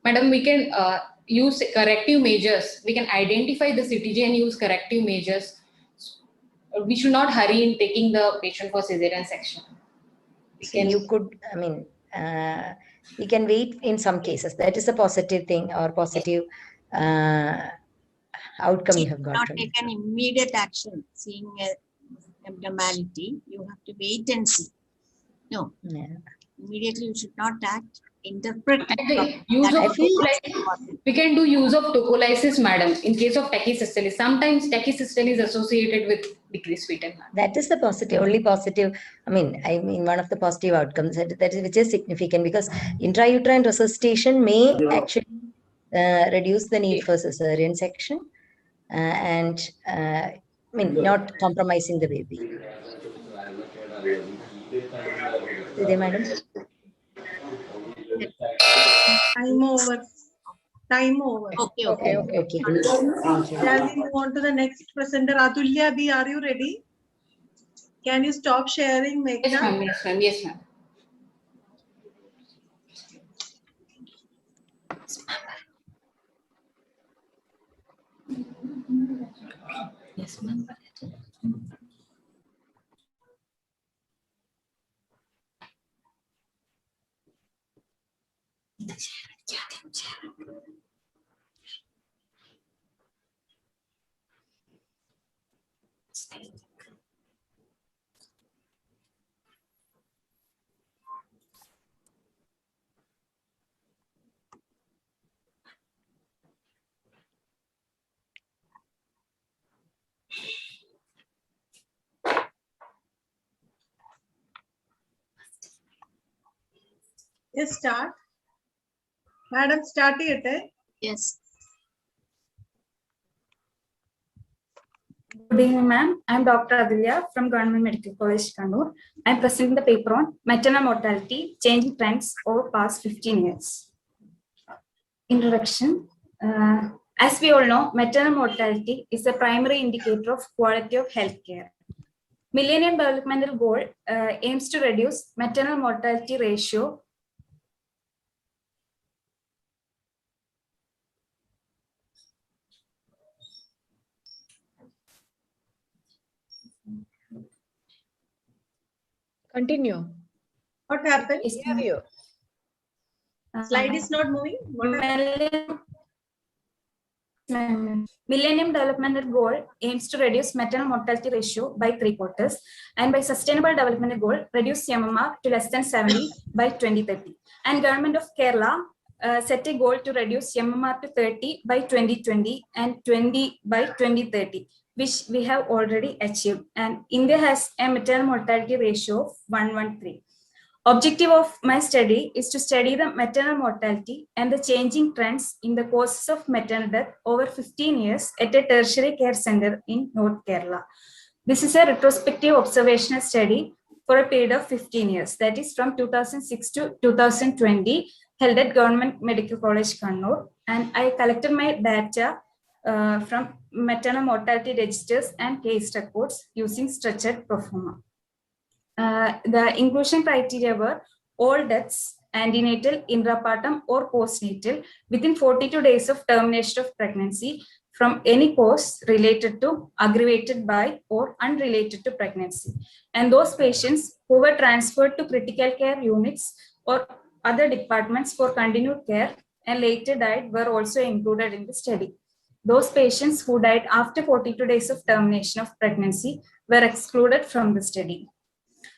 Madam, we can use corrective measures. We can identify the CTG and use corrective measures. We should not hurry in taking the patient for cesarean section. You could, I mean, we can wait in some cases. That is a positive thing or positive outcome you have got. Not take an immediate action, seeing abnormality. You have to wait and see. No, immediately you should not act. Interpret. We can do use of tocolysis, madam, in case of tachycystole. Sometimes tachycystole is associated with decreased fetal mass. That is the positive, only positive. I mean, one of the positive outcomes which is significant, because intrauterine resuscitation may actually reduce the need for cesarean section and not compromising the baby. Madam? Time over. Okay. Shall we move on to the next presenter? Atulya B, are you ready? Can you stop sharing, Meghna? Yes, ma'am. Yes, ma'am. Yes, start. Madam, start it. Yes. Good evening, ma'am. I am Dr. Adilya from Government Medical College, Kannur. I am presenting the paper on maternal mortality, changing trends over past 15 years. Introduction. As we all know, maternal mortality is the primary indicator of quality of healthcare. Millennium Developmental Goal aims to reduce maternal mortality ratio . Continue. What happened? Slide is not moving. Millennium Developmental Goal aims to reduce maternal mortality ratio by 3/4, and by Sustainable Development Goal, reduce MMR to less than 70 by 2030. And Government of Kerala set a goal to reduce MMR to 30 by 2020 and 20 by 2030, which we have already achieved. And India has a maternal mortality ratio of 113. Objective of my study is to study the maternal mortality and the changing trends in the causes of maternal death over 15 years at a tertiary care center in North Kerala. This is a retrospective observational study for a period of 15 years, that is from 2006 to 2020, held at Government Medical College, Kannur. And I collected my data from maternal mortality registers and case records using structured proforma. The inclusion criteria were all deaths, antenatal, intrapartum, or postnatal within 42 days of termination of pregnancy from any cause related to, aggravated by, or unrelated to pregnancy. And those patients who were transferred to critical care units or other departments for continued care and later died were also included in the study. Those patients who died after 42 days of termination of pregnancy were excluded from the study.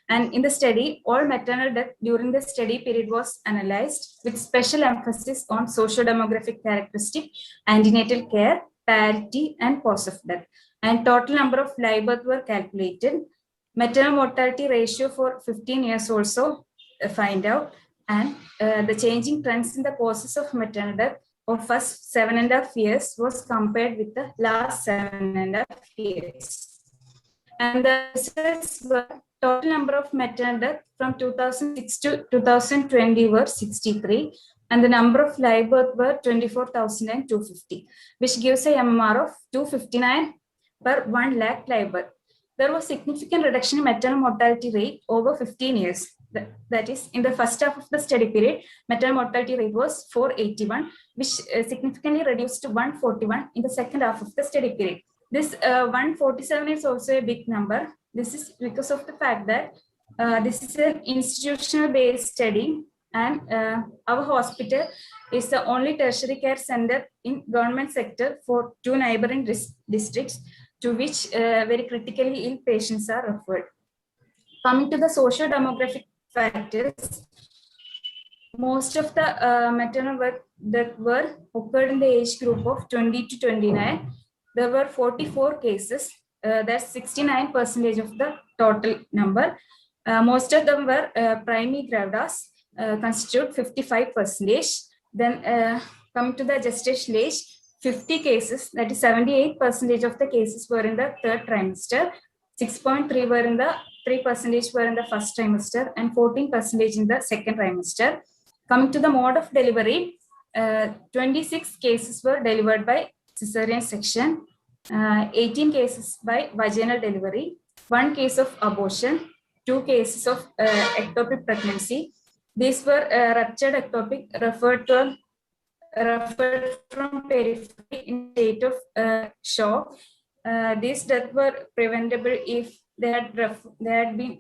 And in the study, all maternal death during the study period was analyzed with special emphasis on socio-demographic characteristic, antenatal care, parity, and cause of death. And total number of live births were calculated. Maternal mortality ratio for 15 years also find out. And the changing trends in the causes of maternal death of first 7.5 years was compared with the last 7.5 years. And the results were total number of maternal deaths from 2006 to 2020 were 63, and the number of live births were 24,250, which gives a MMR of 259 per 1 lakh live birth. There was significant reduction in maternal mortality rate over 15 years. That is, in the first half of the study period, maternal mortality rate was 481, which significantly reduced to 141 in the second half of the study period. This 147 is also a big number. This is because of the fact that this is an institutional-based study, and our hospital is the only tertiary care center in government sector for 2 neighboring districts to which very critically ill patients are referred. Coming to the socio-demographic factors, most of the maternal deaths that were occurred in the age group of 20 to 29. There were 44 cases. That's 69% of the total number. Most of them were primary gravidas, constitute 55%. Then come to the gestation age, 50 cases, that is 78% of the cases were in the 3rd trimester, 6.3 were in the 3% were in the 1st trimester, and 14% in the 2nd trimester. Coming to the mode of delivery, 26 cases were delivered by cesarean section, 18 cases by vaginal delivery, 1 case of abortion, 2 cases of ectopic pregnancy. These were ruptured ectopic referred from periphery in state of shock. These deaths were preventable if they had been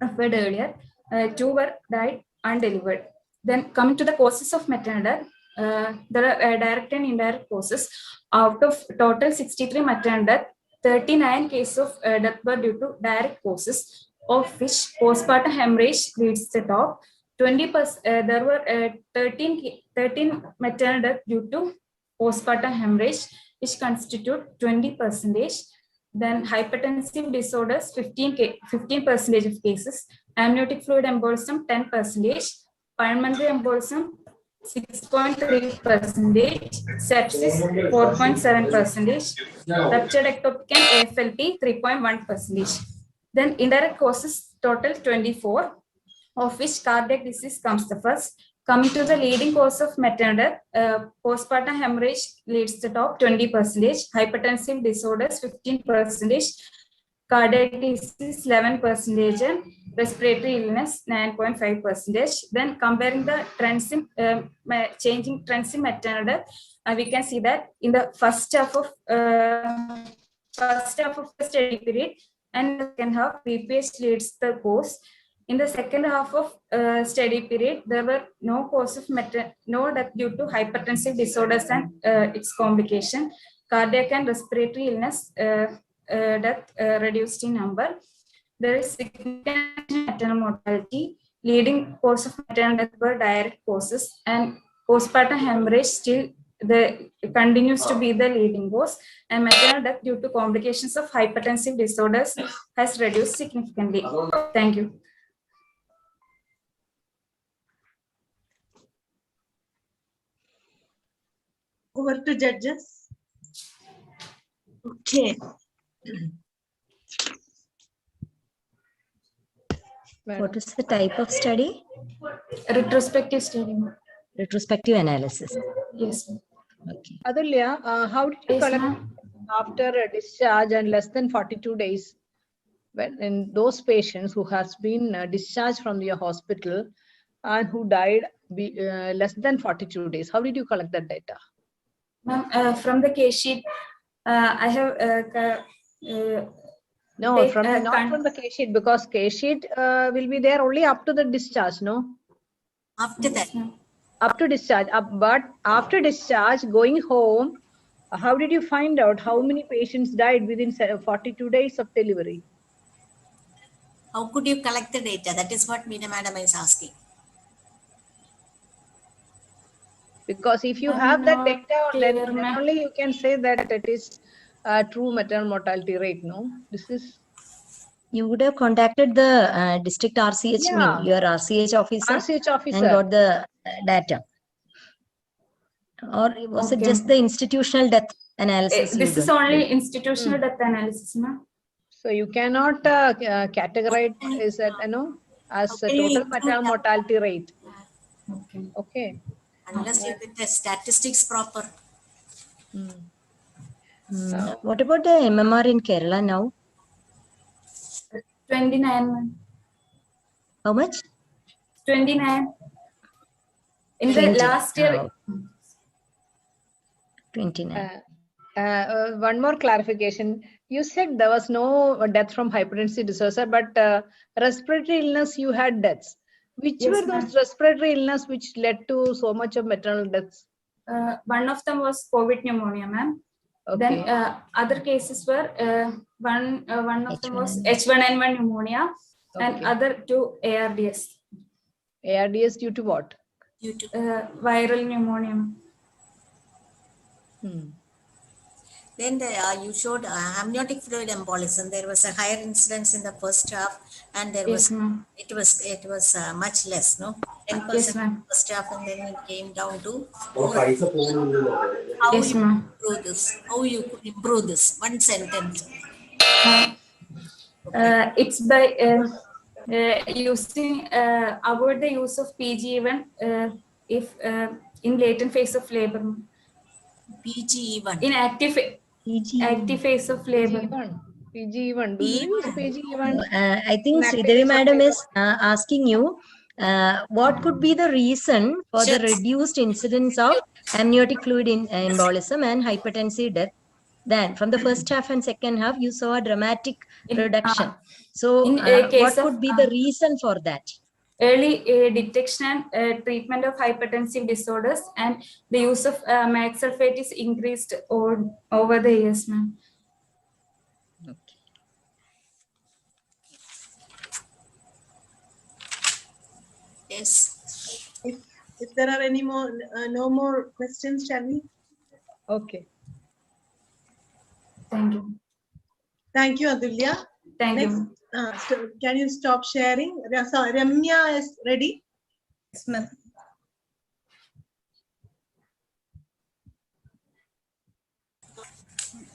referred earlier. 2 were died undelivered. Then coming to the causes of maternal death, there are direct and indirect causes. Out of total 63 maternal deaths, 39 cases of death were due to direct causes, of which postpartum hemorrhage leads the top. 20%. There were 13 maternal deaths due to postpartum hemorrhage, which constitute 20%. Then hypertensive disorders, 15% of cases. Amniotic fluid embolism, 10%. Pulmonary embolism, 6.3%, sepsis 4.7%, ruptured ectopic and AFLP 3.1%. Then indirect causes total 24, of which cardiac disease comes the first. Coming to the leading cause of maternal death, postpartum hemorrhage leads the top 20%, hypertensive disorders 15%, cardiac disease 11%, respiratory illness 9.5%. Then comparing the trends in changing trends in maternal death, we can see that in the first half of the study period and the second half, BPH leads the course. In the second half of study period, there were no cause of no death due to hypertensive disorders and its complication. Cardiac and respiratory illness death reduced in number. There is significant maternal mortality. Leading cause of maternal death were direct causes, and postpartum hemorrhage still continues to be the leading cause, and maternal death due to complications of hypertensive disorders has reduced significantly. Thank you. Over to judges. Okay. What is the type of study? Retrospective study. Retrospective analysis. Yes. Okay. Adulya, how did you collect after a discharge and less than 42 days? When in those patients who has been discharged from your hospital and who died less than 42 days, how did you collect that data? Ma'am, from the case sheet, I have no, from not from the case sheet, because case sheet will be there only up to the discharge, no? After that. Up to discharge, but after discharge, going home, how did you find out how many patients died within 42 days of delivery? How could you collect the data? That is what Meena Madam is asking. Because if you have that data, then only you can say that it is a true maternal mortality rate, no? This is... You would have contacted the district RCH, Yeah. your RCH officer, RCH officer, and got the data. Or was it just the institutional death analysis? This is only institutional death analysis, ma'am. So you cannot categorize is that, you know, as a total maternal mortality rate. Okay. Okay. Unless you get the statistics proper. What about the MMR in Kerala now? 29. How much? 29. In 20. the last year. 29. One more clarification. You said there was no death from hypertensive disorder, but respiratory illness, you had deaths. Which were those respiratory illness which led to so much of maternal deaths? One of them was COVID pneumonia, ma'am. Okay. Then other cases were one of them was H1N1 pneumonia, and other two ARDS. ARDS due to what? Due to viral pneumonia. Then you showed amniotic fluid embolism. There was a higher incidence in the first half, and there was it was much less, no? 10% in the first half, and then it came down to. How you improve this? How you could improve this? One sentence. It's by using avoid the use of PGE1 if in latent phase of labor. PGE1. In active phase of labor. PGE1. Do you use PGE1? I think Sridevi Madam is asking you what could be the reason for the reduced incidence of amniotic fluid embolism and hypertensive death. Then from the first half and second half, you saw a dramatic reduction. So what could be the reason for that? Early detection and treatment of hypertensive disorders, and the use of max sulfate is increased over the years, ma'am. Okay. Yes. If there are any more, no more questions, shall we? Okay. Thank you. Thank you, Adulya. Thank you. Can you stop sharing? Sorry, Ramya is ready. Yes, ma'am.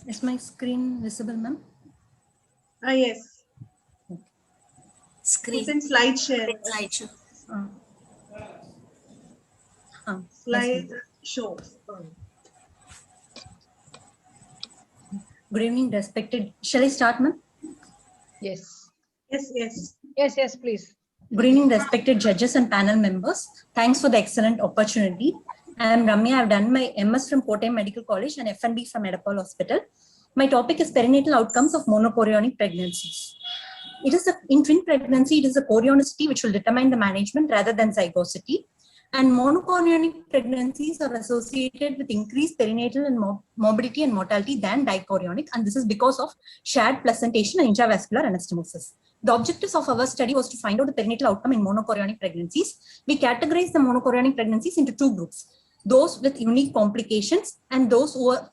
Is my screen visible, ma'am? Yes. Screen. It's in slide share. Slide show. Slide show. Good evening, respected. Shall I start, ma'am? Yes. Yes, please. Good evening, respected judges and panel members. Thanks for the excellent opportunity. I am Ramya. I have done my MS from Kottayam Medical College and F&B from Edapal Hospital. My topic is perinatal outcomes of monochorionic pregnancies. In twin pregnancy, it is the chorionicity which will determine the management rather than zygosity. And monochorionic pregnancies are associated with increased perinatal and morbidity and mortality than dichorionic, and this is because of shared placentation and intravascular anastomosis. The objectives of our study was to find out the perinatal outcome in monochorionic pregnancies. We categorized the monochorionic pregnancies into two groups: those with unique complications and those who are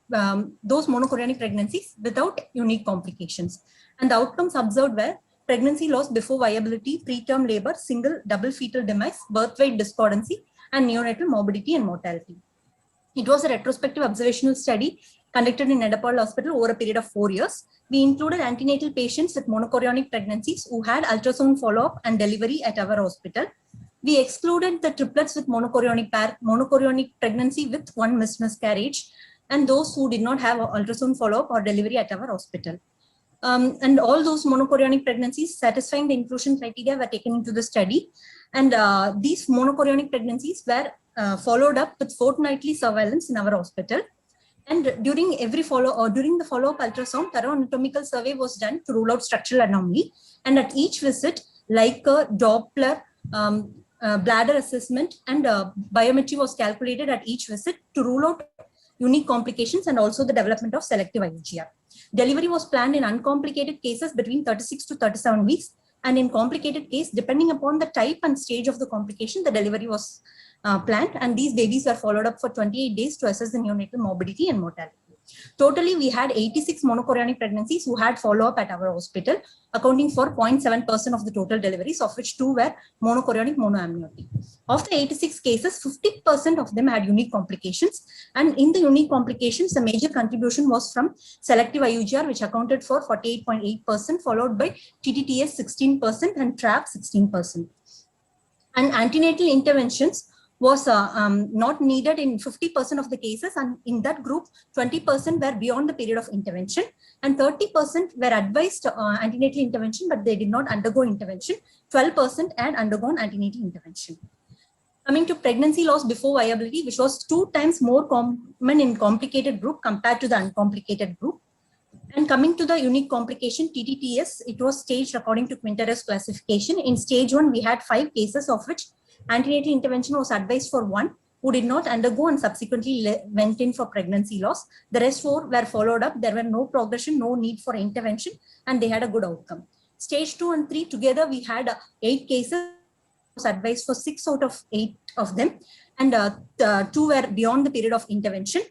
those monochorionic pregnancies without unique complications. And the outcomes observed were pregnancy loss before viability, preterm labor, single double fetal demise, birth weight discordancy, and neonatal morbidity and mortality. It was a retrospective observational study conducted in Edapal Hospital over a period of 4 years. We included antenatal patients with monochorionic pregnancies who had ultrasound follow-up and delivery at our hospital. We excluded the triplets with monochorionic pregnancy with one missed miscarriage and those who did not have ultrasound follow-up or delivery at our hospital. And all those monochorionic pregnancies satisfying the inclusion criteria were taken into the study. And these monochorionic pregnancies were followed up with fortnightly surveillance in our hospital. And during the follow-up ultrasound, thorough anatomical survey was done to rule out structural anomaly. And at each visit, like a Doppler, bladder assessment, and biometry was calculated at each visit to rule out unique complications and also the development of selective IUGR. Delivery was planned in uncomplicated cases between 36 to 37 weeks, and in complicated case, depending upon the type and stage of the complication, the delivery was planned, and these babies were followed up for 28 days to assess the neonatal morbidity and mortality. Totally, we had 86 monochorionic pregnancies who had follow-up at our hospital, accounting for 0.7% of the total deliveries, of which 2 were monochorionic monoamniotic. Of the 86 cases, 50% of them had unique complications. And in the unique complications, the major contribution was from selective IUGR, which accounted for 48.8%, followed by TTTS 16% and TRAP 16%. And antenatal interventions was not needed in 50% of the cases, and in that group 20% were beyond the period of intervention and 30% were advised antenatal intervention but they did not undergo intervention. 12% had undergone antenatal intervention. Coming to pregnancy loss before viability, which was 2 times more common in complicated group compared to the uncomplicated group. And coming to the unique complication, TTTS, it was staged according to Quinteros classification. In stage 1, we had 5 cases, of which antenatal intervention was advised for 1 who did not undergo and subsequently went in for pregnancy loss. The rest 4 were followed up. There were no progression, no need for intervention, and they had a good outcome. Stage 2 and 3 together, we had 8 cases was advised for 6 out of 8 of them, and 2 were beyond the period of intervention.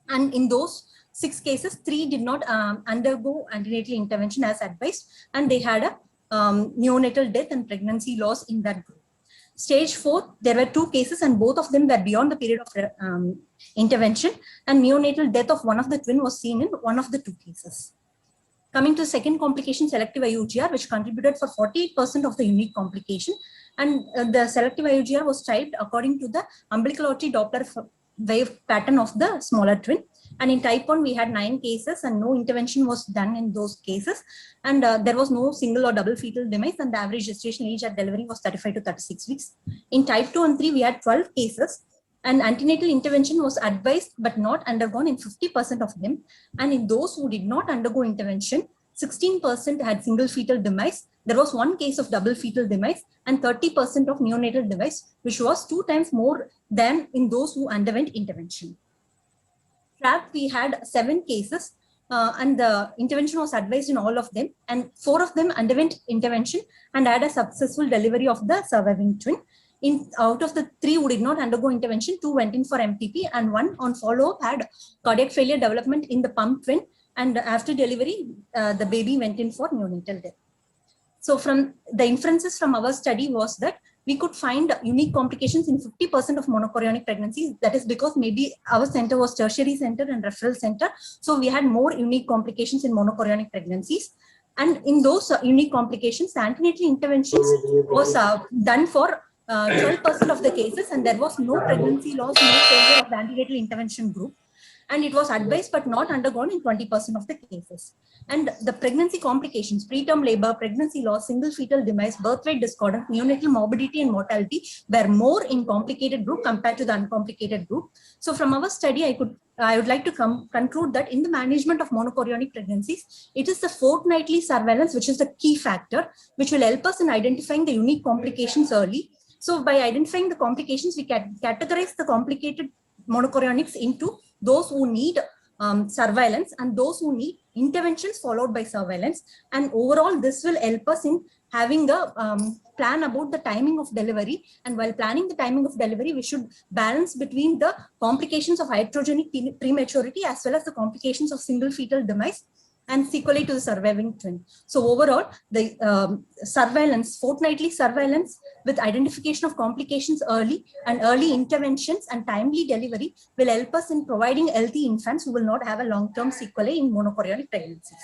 And in those 6 cases, 3 did not undergo antenatal intervention as advised, and they had a neonatal death and pregnancy loss in that group. Stage 4, there were 2 cases and both of them were beyond the period of intervention, and neonatal death of one of the twin was seen in one of the 2 cases. Coming to the second complication, selective IUGR, which contributed for 48% of the unique complication, and the selective IUGR was typed according to the umbilical artery Doppler wave pattern of the smaller twin. And in type 1, we had 9 cases and no intervention was done in those cases. And there was no single or double fetal demise, and the average gestation age at delivery was 35 to 36 weeks. In type 2 and 3, we had 12 cases and antenatal intervention was advised but not undergone in 50% of them. And in those who did not undergo intervention, 16% had single fetal demise. There was 1 case of double fetal demise and 30% of neonatal demise, which was 2 times more than in those who underwent intervention. We had 7 cases and the intervention was advised in all of them, and 4 of them underwent intervention and had a successful delivery of the surviving twin. Out of the 3 who did not undergo intervention, 2 went in for MTP and 1 on follow-up had cardiac failure development in the pump twin, and after delivery, the baby went in for neonatal death. So from the inferences from our study was that we could find unique complications in 50% of monochorionic pregnancies. That is because maybe our center was tertiary center and referral center. So we had more unique complications in monochorionic pregnancies. And in those unique complications, the antenatal interventions was done for 12% of the cases, and there was no pregnancy loss, no failure of the antenatal intervention group. and it was advised but not undergone in 20% of the cases. And the pregnancy complications, preterm labor, pregnancy loss, single fetal demise, birth weight disorder, neonatal morbidity and mortality were more in complicated group compared to the uncomplicated group. So from our study, I would like to conclude that in the management of monochorionic pregnancies, it is the fortnightly surveillance which is the key factor, which will help us in identifying the unique complications early. So by identifying the complications, we can categorize the complicated monochorionics into those who need surveillance and those who need interventions followed by surveillance. And overall, this will help us in having a plan about the timing of delivery. And while planning the timing of delivery, we should balance between the complications of iatrogenic prematurity as well as the complications of single fetal demise and sequelae to the surviving twin. So overall, the surveillance, fortnightly surveillance with identification of complications early and early interventions and timely delivery will help us in providing healthy infants who will not have a long-term sequelae in monochorionic pregnancies.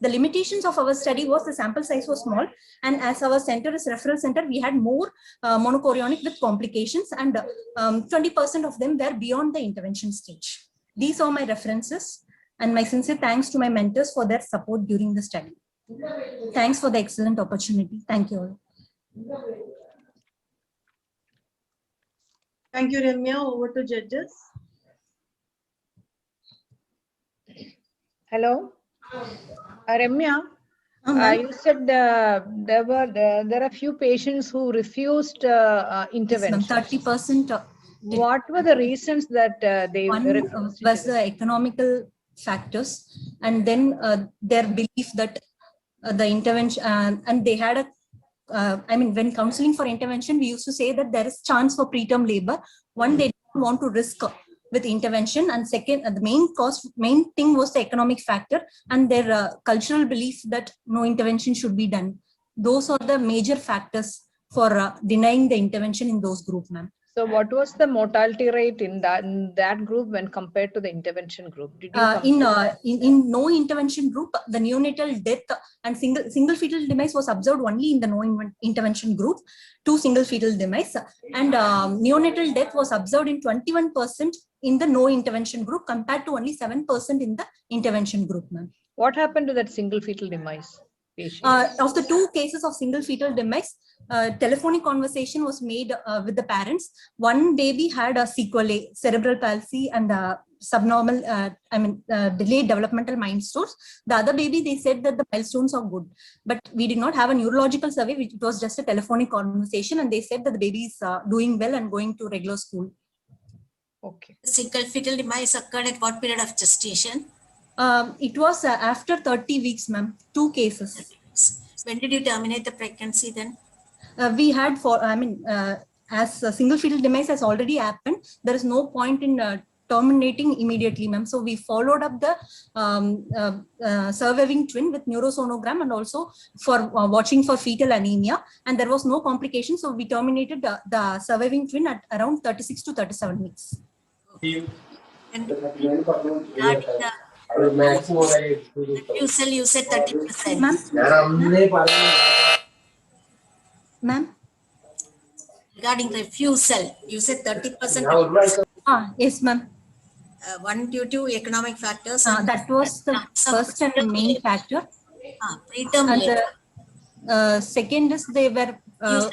The limitations of our study was the sample size was small, and as our center is referral center, we had more monochorionic with complications, and 20% of them were beyond the intervention stage. These are my references, and my sincere thanks to my mentors for their support during the study. Thanks for the excellent opportunity. Thank you all. Thank you, Ramya. Over to judges. Hello. Ramya, you said there are a few patients who refused intervention. Yes, 30%. What were the reasons that they refused? Was the economical factors, and then their belief that the intervention, and they had a I mean, when counseling for intervention, we used to say that there is chance for preterm labor. One, they don't want to risk with intervention, and second, the main thing was the economic factor and their cultural belief that no intervention should be done. Those are the major factors for denying the intervention in those group, ma'am. So what was the mortality rate in that group when compared to the intervention group? Did you in no intervention group, the neonatal death and single fetal demise was observed only in the no intervention group, 2 single fetal demise, and neonatal death was observed in 21% in the no intervention group compared to only 7% in the intervention group, ma'am. What happened to that single fetal demise patient? Of the 2 cases of single fetal demise, telephonic conversation was made with the parents. One baby had a sequelae, cerebral palsy and subnormal, delayed developmental milestones. The other baby, they said that the milestones are good, but we did not have a neurological survey. It was just a telephonic conversation, and they said that the baby is doing well and going to regular school. Okay. Single fetal demise occurred at what period of gestation? It was after 30 weeks, ma'am. 2 cases. When did you terminate the pregnancy then? We had as a single fetal demise has already happened, there is no point in terminating immediately, ma'am. So we followed up the surviving twin with neurosonogram and also for watching for fetal anemia, and there was no complication. So we terminated the surviving twin at around 36 to 37 weeks. And refusal, you said 30%. Ma'am? Regarding refusal, you said 30%. Yes, ma'am. One due to economic factors. That was the first and main factor. Preterm labor. Second is they were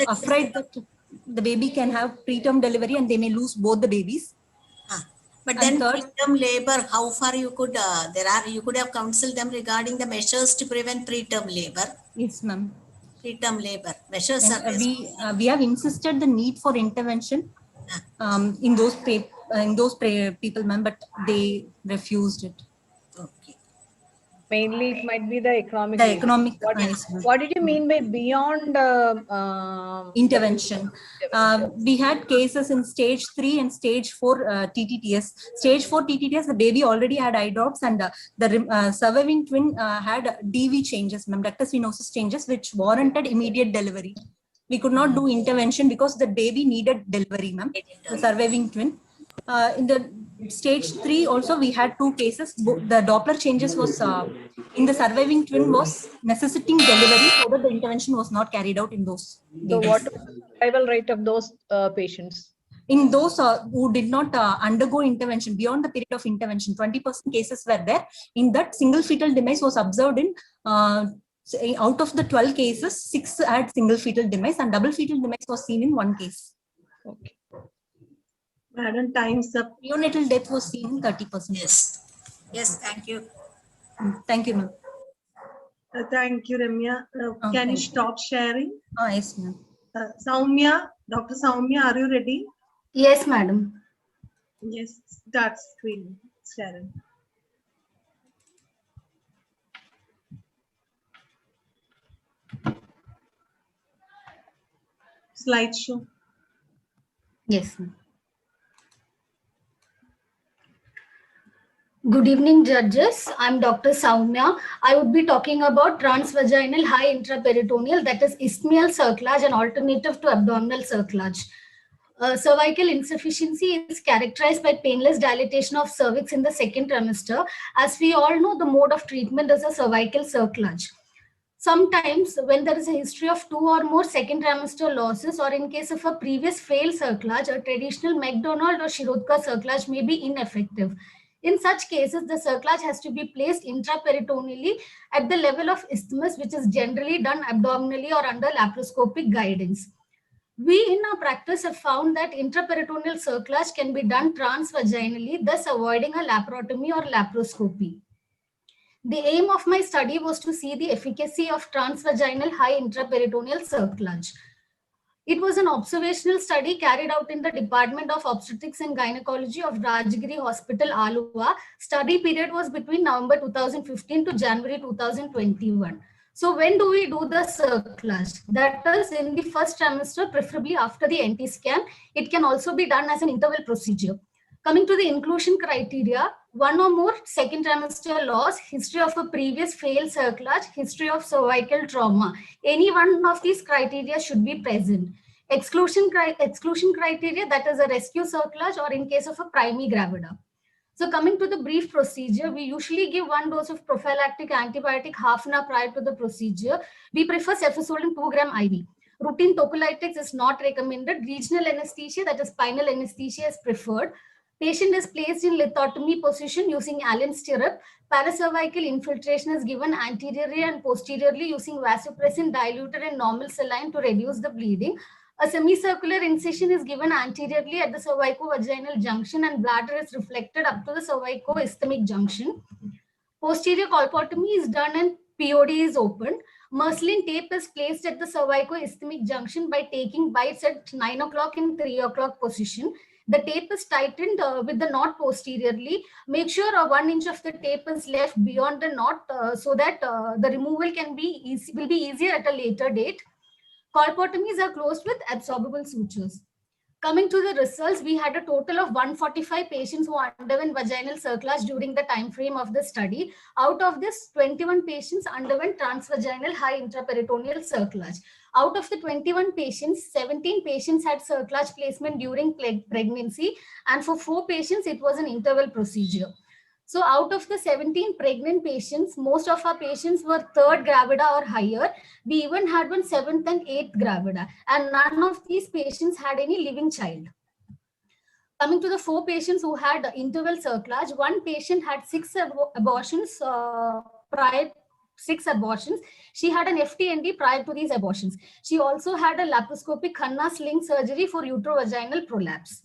afraid that the baby can have preterm delivery and they may lose both the babies. But then preterm labor, how far you could you could have counseled them regarding the measures to prevent preterm labor. Yes, ma'am. Preterm labor measures are we have insisted the need for intervention in those people, ma'am, but they refused it. Okay. Mainly, it might be the economic. What did you mean by beyond intervention? We had cases in stage 3 and stage 4 TTTS. Stage 4 TTTS, the baby already had eye drops, and the surviving twin had DV changes, ductus venosus changes, which warranted immediate delivery. We could not do intervention because the baby needed delivery, ma'am. The surviving twin. In the stage 3 also we had 2 cases. The Doppler changes was in the surviving twin was necessitating delivery, so that the intervention was not carried out in those. So what was the survival rate of those patients? In those who did not undergo intervention beyond the period of intervention, 20% cases were there. In that, single fetal demise was observed in out of the 12 cases, 6 had single fetal demise, and double fetal demise was seen in 1 case. Okay. Madam, time's up. Neonatal death was seen in 30%. Yes. Yes, thank you. Thank you, ma'am. Thank you, Ramya. Can you stop sharing? Yes, ma'am. Soumya, Dr. Soumya, are you ready? Yes, madam. Yes, start screen sharing. Slideshow. Yes, ma'am. Good evening, judges. I'm Dr. Soumya. I would be talking about transvaginal high intraperitoneal, that is isthmial cerclage, an alternative to abdominal cerclage. Cervical insufficiency is characterized by painless dilatation of cervix in the second trimester. As we all know, the mode of treatment is a cervical cerclage. Sometimes when there is a history of 2 or more second trimester losses, or in case of a previous failed cerclage, a traditional McDonald or Shirodkar cerclage may be ineffective. In such cases, the cerclage has to be placed intraperitoneally at the level of isthmus, which is generally done abdominally or under laparoscopic guidance. We in our practice have found that intraperitoneal cerclage can be done transvaginally, thus avoiding a laparotomy or laparoscopy. The aim of my study was to see the efficacy of transvaginal high intraperitoneal cerclage. It was an observational study carried out in the Department of Obstetrics and Gynecology of Rajgiri Hospital, Aluva. Study period was between November 2015 to January 2021. So when do we do the cerclage? That is in the first trimester, preferably after the NT scan. It can also be done as an interval procedure. Coming to the inclusion criteria, 1 or more second trimester loss, history of a previous failed cerclage, history of cervical trauma. Any one of these criteria should be present. Exclusion criteria, that is a rescue cerclage or in case of a primary gravida. So coming to the brief procedure, we usually give 1 dose of prophylactic antibiotic half an hour prior to the procedure. We prefer cefazolin 2 gram IV. Routine tocolytics is not recommended. Regional anesthesia, that is spinal anesthesia, is preferred. Patient is placed in lithotomy position using Allen stirrup. Paracervical infiltration is given anteriorly and posteriorly using vasopressin diluted in normal saline to reduce the bleeding. A semicircular incision is given anteriorly at the cervicovaginal junction and bladder is reflected up to the cervicoisthmic junction. Posterior colpotomy is done and POD is opened. Muslin tape is placed at the cervicoisthmic junction by taking bites at 9 o'clock and 3 o'clock position. The tape is tightened with the knot posteriorly. Make sure 1 inch of the tape is left beyond the knot so that the removal will be easier at a later date. Colpotomies are closed with absorbable sutures. Coming to the results, we had a total of 145 patients who underwent vaginal cerclage during the time frame of the study. Out of this, 21 patients underwent transvaginal high intraperitoneal cerclage. Out of the 21 patients, 17 patients had cerclage placement during pregnancy, and for 4 patients, it was an interval procedure. So out of the 17 pregnant patients, most of our patients were 3rd gravida or higher. We even had 1 7th and 8th gravida, and none of these patients had any living child. Coming to the 4 patients who had interval cerclage, 1 patient had 6 abortions prior. 6 abortions. She had an FTND prior to these abortions. She also had a laparoscopic Khanna sling surgery for uterovaginal prolapse.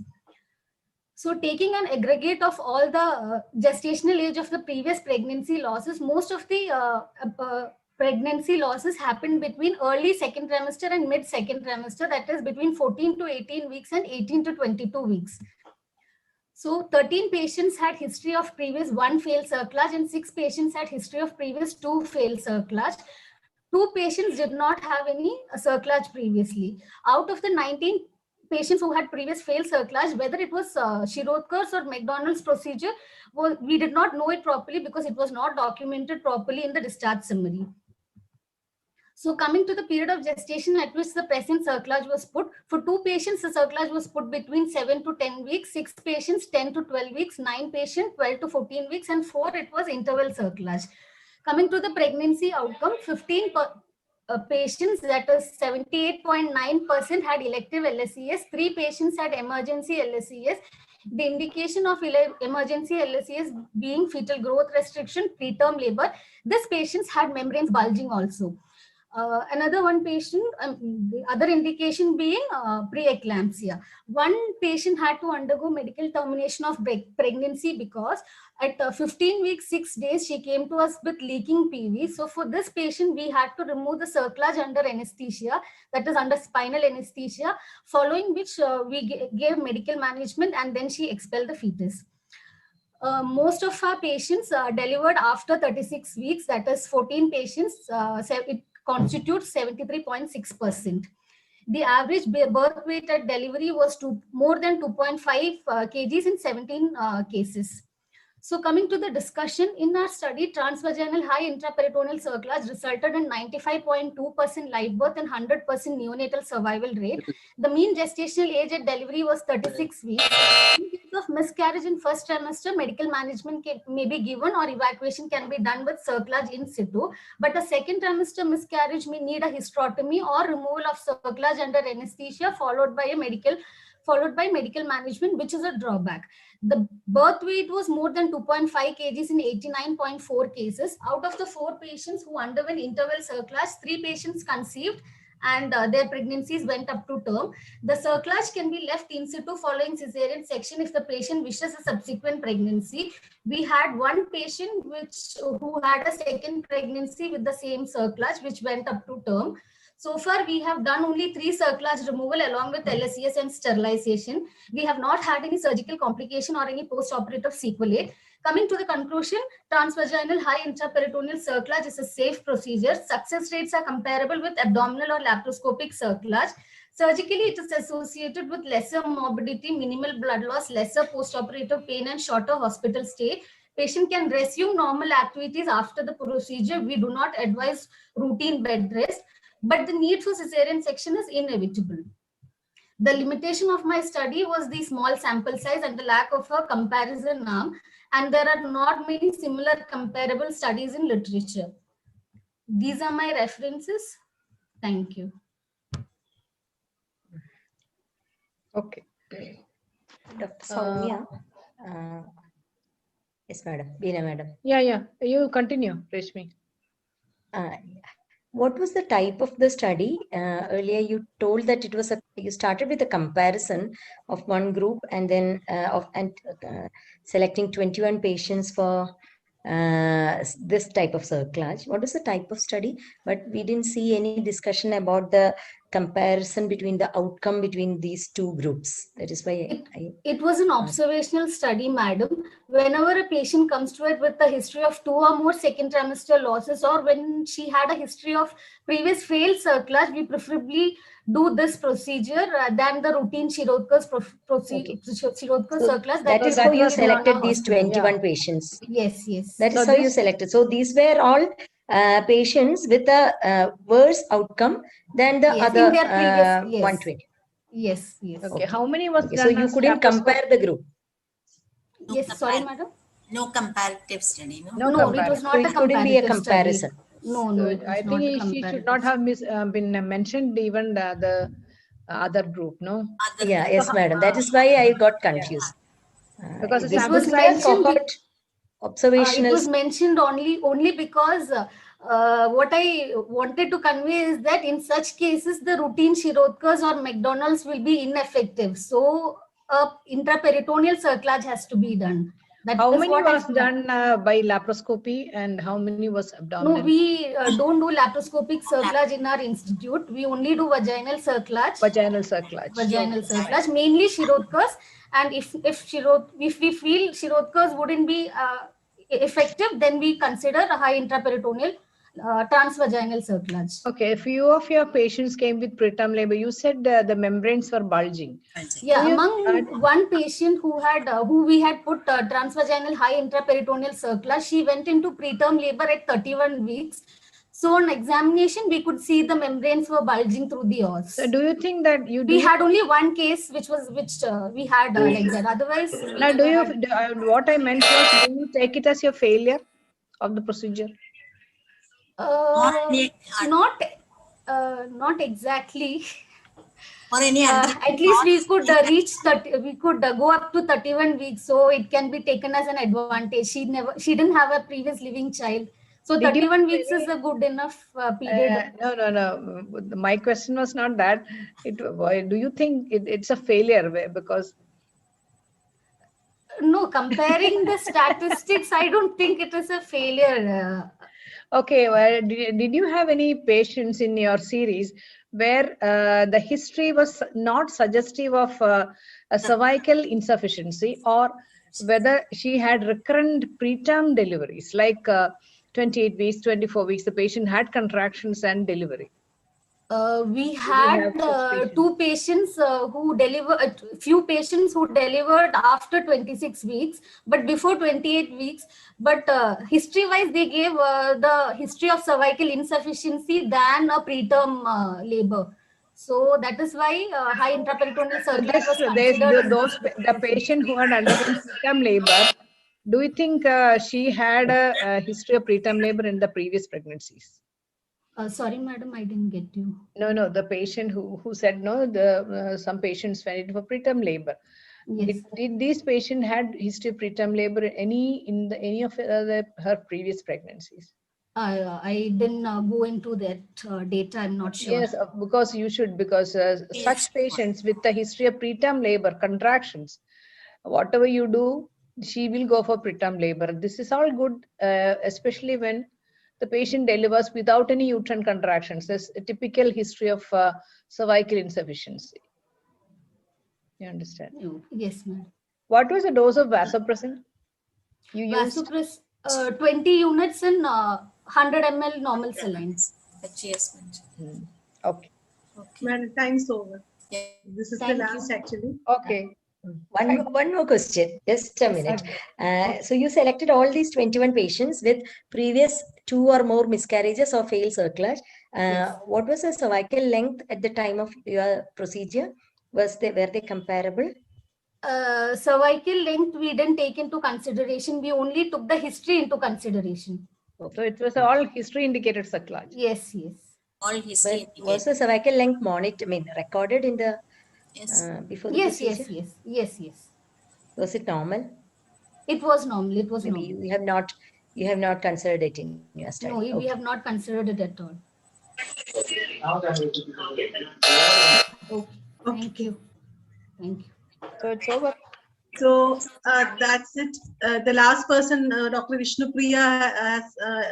So taking an aggregate of all the gestational age of the previous pregnancy losses, most of the pregnancy losses happened between early second trimester and mid second trimester, that is between 14 to 18 weeks and 18 to 22 weeks. So 13 patients had history of previous 1 failed cerclage and 6 patients had history of previous 2 failed cerclage. 2 patients did not have any cerclage previously. Out of the 19 patients who had previous failed cerclage, whether it was Shirodkar's or McDonald's procedure, we did not know it properly because it was not documented properly in the discharge summary. So coming to the period of gestation at which the present cerclage was put, for 2 patients, the cerclage was put between 7 to 10 weeks, 6 patients, 10 to 12 weeks, 9 patients, 12 to 14 weeks, and 4, it was interval cerclage. Coming to the pregnancy outcome, patients, that is 78.9% had elective LSES, 3 patients had emergency LSES. The indication of emergency LSES being fetal growth restriction, preterm labor. These patients had membranes bulging also. Another one patient, the other indication being preeclampsia. One patient had to undergo medical termination of pregnancy because at 15 weeks, 6 days, she came to us with leaking PV. So for this patient, we had to remove the cerclage under anesthesia, that is under spinal anesthesia, following which we gave medical management and then she expelled the fetus. Most of our patients delivered after 36 weeks, that is 14 patients, it constitutes 73.6%. The average birth weight at delivery was more than 2.5 kgs in 17 cases. So coming to the discussion, in our study, transvaginal high intraperitoneal cerclage resulted in 95.2% live birth and 100% neonatal survival rate. The mean gestational age at delivery was 36 weeks. In case of miscarriage in first trimester, medical management may be given or evacuation can be done with cerclage in situ. But a second trimester miscarriage may need a hysterotomy or removal of cerclage under anesthesia followed by medical management, which is a drawback. The birth weight was more than 2.5 kgs in 89.4 cases. Out of the 4 patients who underwent interval cerclage, 3 patients conceived and their pregnancies went up to term. The cerclage can be left in situ following cesarean section if the patient wishes a subsequent pregnancy. We had one patient who had a second pregnancy with the same cerclage, which went up to term. So far, we have done only 3 cerclage removal along with LSES and sterilization. We have not had any surgical complication or any post-operative sequelae. Coming to the conclusion, transvaginal high intraperitoneal cerclage is a safe procedure. Success rates are comparable with abdominal or laparoscopic cerclage. Surgically, it is associated with lesser morbidity, minimal blood loss, lesser post-operative pain, and shorter hospital stay. Patient can resume normal activities after the procedure. We do not advise routine bed rest, but the need for cesarean section is inevitable. The limitation of my study was the small sample size and the lack of a comparison arm, and there are not many similar comparable studies in literature. These are my references. Thank you. Okay. Dr. Soumya. Yes, madam. Veena, madam. Yeah. You continue, Reshmi. What was the type of the study? Earlier you told that it was you started with a comparison of one group and then selecting 21 patients for this type of cerclage. What is the type of study? But we didn't see any discussion about the comparison between the outcome between these 2 groups. That is why it was an observational study, madam. Whenever a patient comes to it with a history of 2 or more second trimester losses, or when she had a history of previous failed cerclage, we preferably do this procedure than the routine Shirodkar's cerclage. That is how you selected these 21 patients. Yes. That is how you selected. So these were all patients with a worse outcome than the other 120. Yes. Okay. How many was done? So you couldn't compare the group. Yes, sorry, madam. No comparative study. No, it was not so it couldn't be a comparison. No, I think she should not have been mentioned even the other group, no? Yes, madam. That is why I got confused. Because it was mentioned observational. It was mentioned only because what I wanted to convey is that in such cases, the routine Shirodkar's or McDonald's will be ineffective. So intraperitoneal cerclage has to be done. How many was done by laparoscopy and how many was abdominal? No, we don't do laparoscopic cerclage in our institute. We only do vaginal cerclage. Vaginal cerclage. Mainly Shirodkar's. And if we feel Shirodkar's wouldn't be effective, then we consider a high intraperitoneal transvaginal cerclage. Okay, a few of your patients came with preterm labor. You said the membranes were bulging. Yeah, among one patient who we had put transvaginal high intraperitoneal cerclage, she went into preterm labor at 31 weeks. So on examination, we could see the membranes were bulging through the os. So do you think that we had only one case which we had like that. Otherwise, now what I meant was, do you take it as your failure of the procedure? Not Not exactly. Or any at least we could reach 30, we could go up to 31 weeks, so it can be taken as an advantage. She didn't have a previous living child, so 31 weeks is a good enough period. No. My question was not that. Do you think it's a failure because? No, comparing the statistics, I don't think it is a failure. Okay, well, did you have any patients in your series where the history was not suggestive of a cervical insufficiency, or whether she had recurrent preterm deliveries, like 28 weeks, 24 weeks, the patient had contractions and delivery? We had two patients who delivered, few patients who delivered after 26 weeks, but before 28 weeks. But history-wise, they gave the history of cervical insufficiency than a preterm labor. So that is why high intraperitoneal circulation was considered. The patient who had undergone preterm labor, do you think she had a history of preterm labor in the previous pregnancies? Sorry, madam, I didn't get you. No, the patient who said no, some patients went for preterm labor. Yes. Did these patients had history of preterm labor any of her previous pregnancies? I didn't go into that data. I'm not sure. Yes, because you should, because such patients with the history of preterm labor, contractions, whatever you do, she will go for preterm labor. This is all good, especially when the patient delivers without any uterine contractions. There's a typical history of cervical insufficiency. You understand? Yes, ma'am. What was the dose of vasopressin you used? Vasopressin, 20 units in 100 ml normal saline. Okay. Madam, time's over. Yeah. This is the last actually. Okay. One more question, just a minute. So you selected all these 21 patients with previous 2 or more miscarriages or failed circulage. What was the cervical length at the time of your procedure? Were they comparable? Cervical length we didn't take into consideration. We only took the history into consideration. So it was all history indicated circulage. Yes. All history. But was the cervical length recorded in the before the procedure? Yes. Was it normal? It was normal. It was Maybe normal. you have not considered it in your study. No, we have not considered it at all. Okay. Thank you. So it's over. So that's it. The last person, Dr. Vishnu Priya,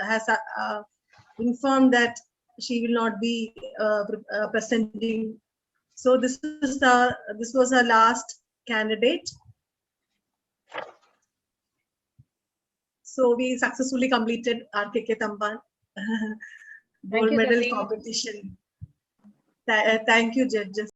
has informed that she will not be presenting. So this was our last candidate. So we successfully completed RKK Tamban gold medal competition. Thank you, judges.